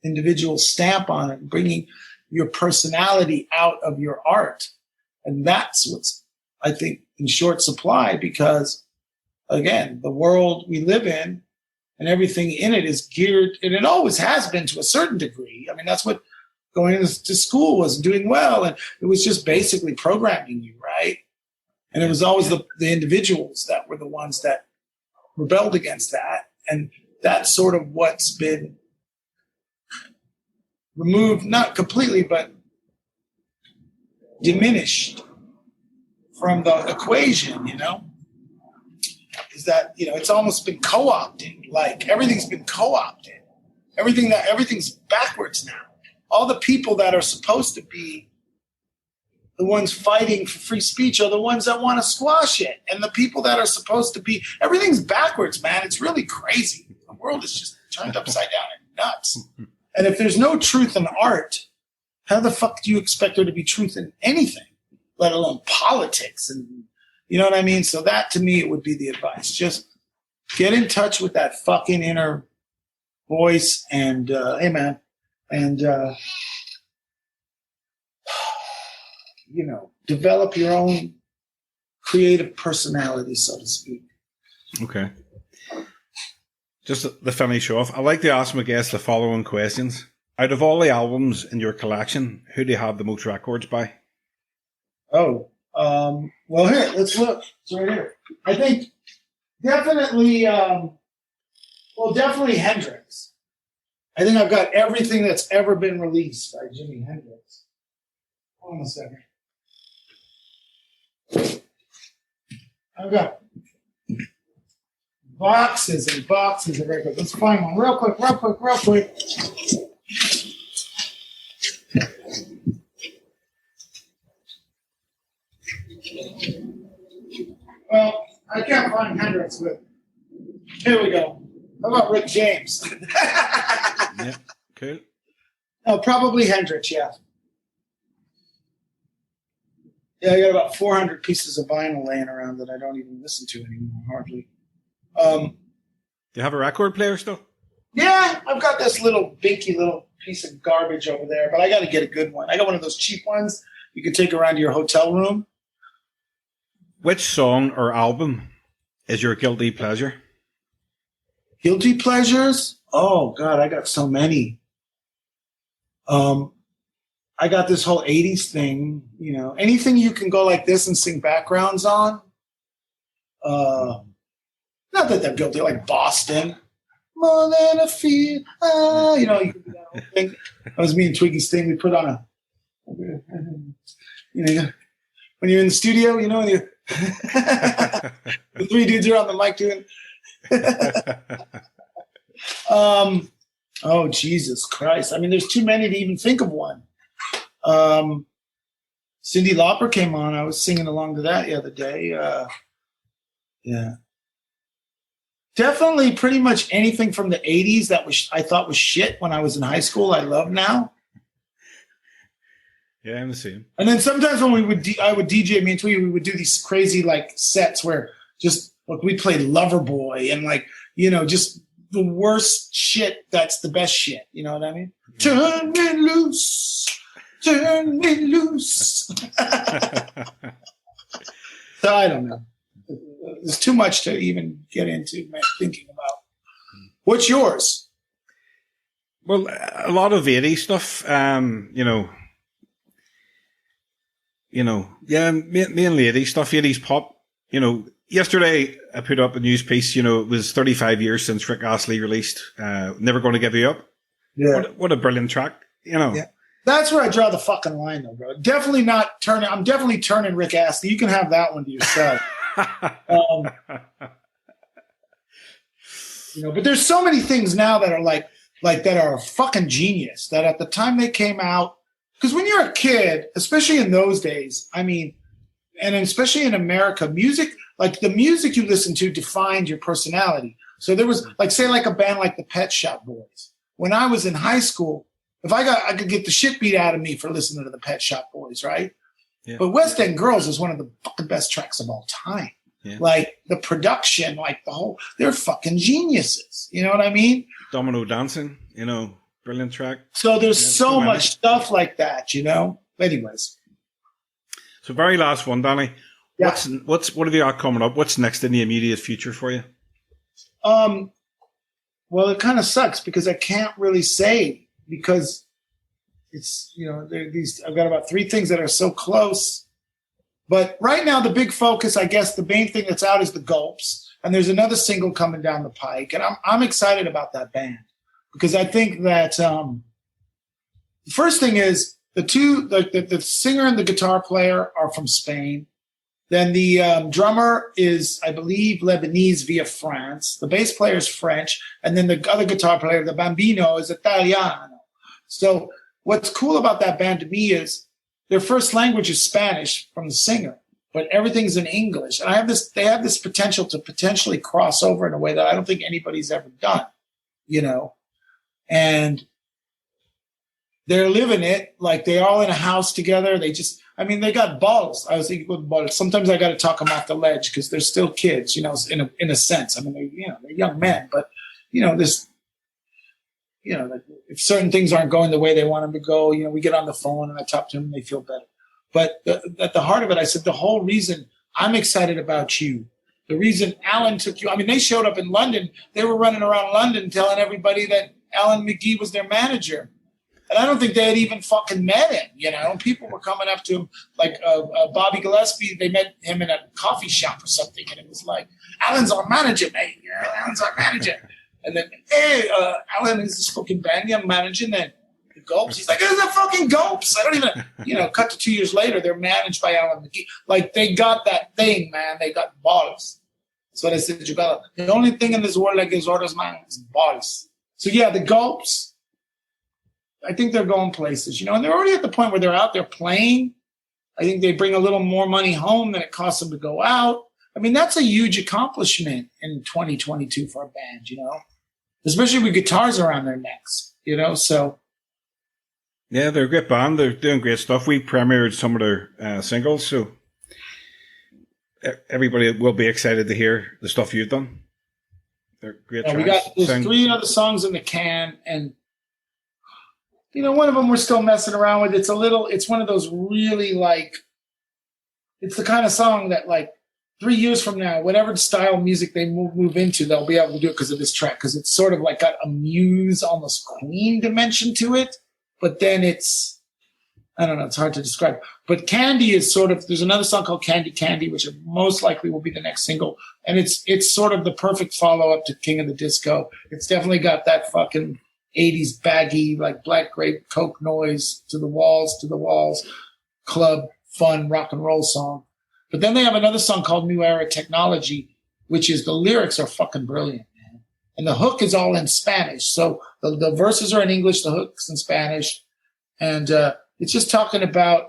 individual stamp on it, bringing your personality out of your art. And that's what's, I think, in short supply, because, again, the world we live in and everything in it is geared, and it always has been to a certain degree. I mean, that's what going to school was, doing well. And it was just basically programming you, right? And it was always the individuals that were the ones that rebelled against that. And that's sort of what's been removed, not completely, but diminished from the equation, is that, it's almost been co-opted. Like everything's been co-opted. Everything's backwards now. All the people that are supposed to be the ones fighting for free speech are the ones that want to squash it. And the people that are supposed to be, everything's backwards, man. It's really crazy. The world is just turned upside down and nuts. And if there's no truth in art, how the fuck do you expect there to be truth in anything, let alone politics? And you know what I mean? So that, to me, it would be the advice. Just get in touch with that fucking inner voice and, hey, man, and, develop your own creative personality, so to speak. Okay. Just to finish off, I like to ask my guests the following questions. Out of all the albums in your collection, who do you have the most records by? Oh, well, here, let's look. It's right here. I think definitely, definitely Hendrix. I think I've got everything that's ever been released by Jimi Hendrix. Hold on a second. I've got boxes and boxes of records. Let's find one real quick. Well, I can't find Hendrix, but here we go. How about Rick James? Yeah, cool. Oh, probably Hendrix, yeah. Yeah, I got about 400 pieces of vinyl laying around that I don't even listen to anymore, hardly. Do you have a record player still? Yeah, I've got this little binky little piece of garbage over there, but I got to get a good one. I got one of those cheap ones you can take around to your hotel room. Which song or album is your guilty pleasure? Guilty pleasures? Oh, God, I got so many. I got this whole 80s thing, anything you can go like this and sing backgrounds on. Not that they're guilty, like Boston. More than a feel. You can do that whole thing. That was me and Twiggy's thing. We put on when you're in the studio, when you the three dudes are on the mic doing. Oh, Jesus Christ. I mean, there's too many to even think of one. Cyndi Lauper came on. I was singing along to that the other day. Yeah. Definitely pretty much anything from the 80s that I thought was shit when I was in high school, I love now. Yeah, I'm the same. And then sometimes when I would DJ, me and Tweety, we would do these crazy like sets where just we played Loverboy and just the worst shit. That's the best shit. You know what I mean? Turn me loose. Turn me loose. So I don't know. There's too much to even get into thinking about. What's yours? Well, a lot of 80s stuff, mainly 80s stuff, 80s pop, yesterday I put up a news piece. It was 35 years since Rick Astley released "Never Gonna Give You Up." Yeah. What a brilliant track. Yeah. That's where I draw the fucking line, though, bro. Definitely not turning. I'm definitely turning Rick Astley. You can have that one to yourself. But there's so many things now that are like that are fucking genius. That at the time they came out, because when you're a kid, especially in those days, I mean, and especially in America, music, like the music you listen to defined your personality. So there was like a band like the Pet Shop Boys. When I was in high school, I could get the shit beat out of me for listening to the Pet Shop Boys, right? Yeah. But West End Girls is one of the fucking best tracks of all time. Yeah. Like the production, like they're fucking geniuses. You know what I mean? Domino Dancing, brilliant track. So there's so much stuff like that, Anyways. So very last one, Danny. Yeah. What have you got coming up? What's next in the immediate future for you? Well, it kind of sucks because I can't really say because it's, I've got about 3 things that are so close. But right now, the big focus, I guess, the main thing that's out is the Gulps. And there's another single coming down the pike. And I'm excited about that band because I think that the first thing is the singer and the guitar player are from Spain. Then the drummer is, I believe, Lebanese via France. The bass player is French. And then the other guitar player, the Bambino, is Italiano. So what's cool about that band to me is their first language is Spanish from the singer, but everything's in English. And they have this potential to potentially cross over in a way that I don't think anybody's ever done, and they're living it. Like they're all in a house together. They got balls. I was thinking with balls. Sometimes I got to talk them off the ledge because they're still kids, in a sense. I mean, they're young men, but if certain things aren't going the way they want them to go, we get on the phone and I talk to them and they feel better. But at the heart of it, I said, the whole reason I'm excited about you, the reason Alan took you, they showed up in London. They were running around London telling everybody that Alan McGee was their manager. And I don't think they had even fucking met him, People were coming up to him, like Bobby Gillespie, they met him in a coffee shop or something. And it was like, Alan's our manager, mate. Alan's our manager. And then, hey, Alan is this fucking band I'm managing. Then the Gulps. He's like, it's the fucking Gulps. I don't even, cut to 2 years later, they're managed by Alan McGee. Like, they got that thing, man. They got balls. So they said, the only thing in this world that gives orders, man, is balls. So, yeah, the Gulps, I think they're going places, and they're already at the point where they're out there playing. I think they bring a little more money home than it costs them to go out. That's a huge accomplishment in 2022 for a band, especially with guitars around their necks, so. Yeah, they're a great band. They're doing great stuff. We premiered some of their singles, so everybody will be excited to hear the stuff you've done. They're great tracks. There's 3 other songs in the can, and one of them we're still messing around with. It's one of those really it's the kind of song that 3 years from now, whatever style of music they move into, they'll be able to do it because of this track. Because it's sort of got a Muse, almost Queen dimension to it. But then it's, I don't know, it's hard to describe. But Candy is there's another song called Candy Candy, which most likely will be the next single. And it's sort of the perfect follow-up to King of the Disco. It's definitely got that fucking 80s baggy, black grape, coke noise, to the walls, club, fun, rock and roll song. But then they have another song called New Era Technology, which is the lyrics are fucking brilliant, man. And the hook is all in Spanish. So the verses are in English, the hook's in Spanish. And it's just talking about,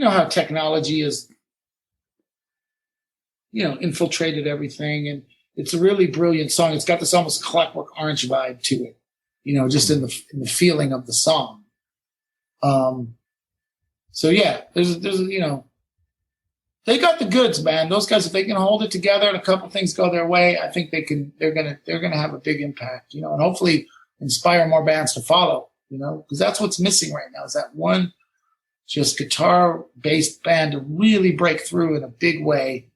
how technology is, infiltrated everything. And it's a really brilliant song. It's got this almost Clockwork Orange vibe to it, just in the feeling of the song. So yeah, there's they got the goods, man. Those guys, if they can hold it together and a couple things go their way, I think they're gonna have a big impact, and hopefully inspire more bands to follow, because that's what's missing right now is that one just guitar-based band to really break through in a big way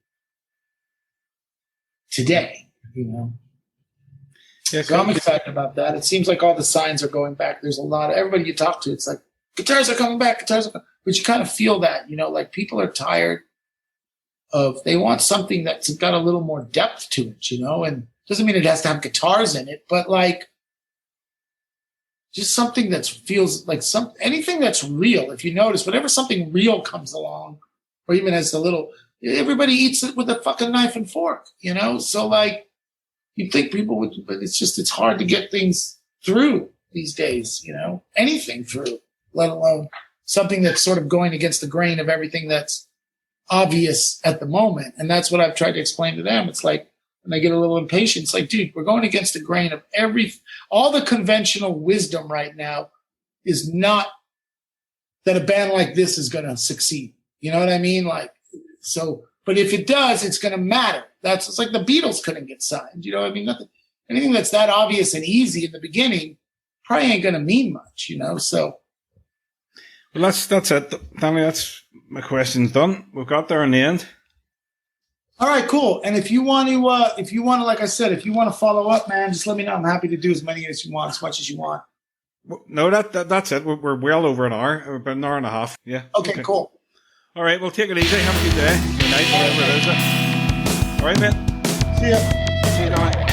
today, Yeah, so I'm excited about that. It seems like all the signs are going back. There's a lot of everybody you talk to. It's like guitars are coming back, but you kind of feel that, people are tired. they want something that's got a little more depth to it, you know, and doesn't mean it has to have guitars in it, but like just something that feels like anything that's real. If you notice, whenever something real comes along, or even as a little, everybody eats it with a fucking knife and fork, you know? So like, you'd think people would, but it's hard to get things through these days, you know, anything through, let alone something that's sort of going against the grain of everything that's obvious at the moment. And that's what I've tried to explain to them. It's like, when they get a little impatient, it's like, dude, we're going against the grain of all the conventional wisdom right now is not that a band like this is going to succeed. You know what I mean? Like, so, but if it does, it's going to matter. It's like the Beatles couldn't get signed. You know what I mean? Anything that's that obvious and easy in the beginning probably ain't going to mean much, you know? So. Well, that's it. Danny, that's my question's done. We've got there in the end. All right, cool. And if you want to, like I said, if you want to follow up, man, just let me know. I'm happy to do as many as you want, as much as you want. No, that's it. We're well over an hour, about an hour and a half. Yeah. Okay, cool. All right, well, take it easy. Have a good day, good night, whatever it is. All right, mate. See ya. See you, Danny.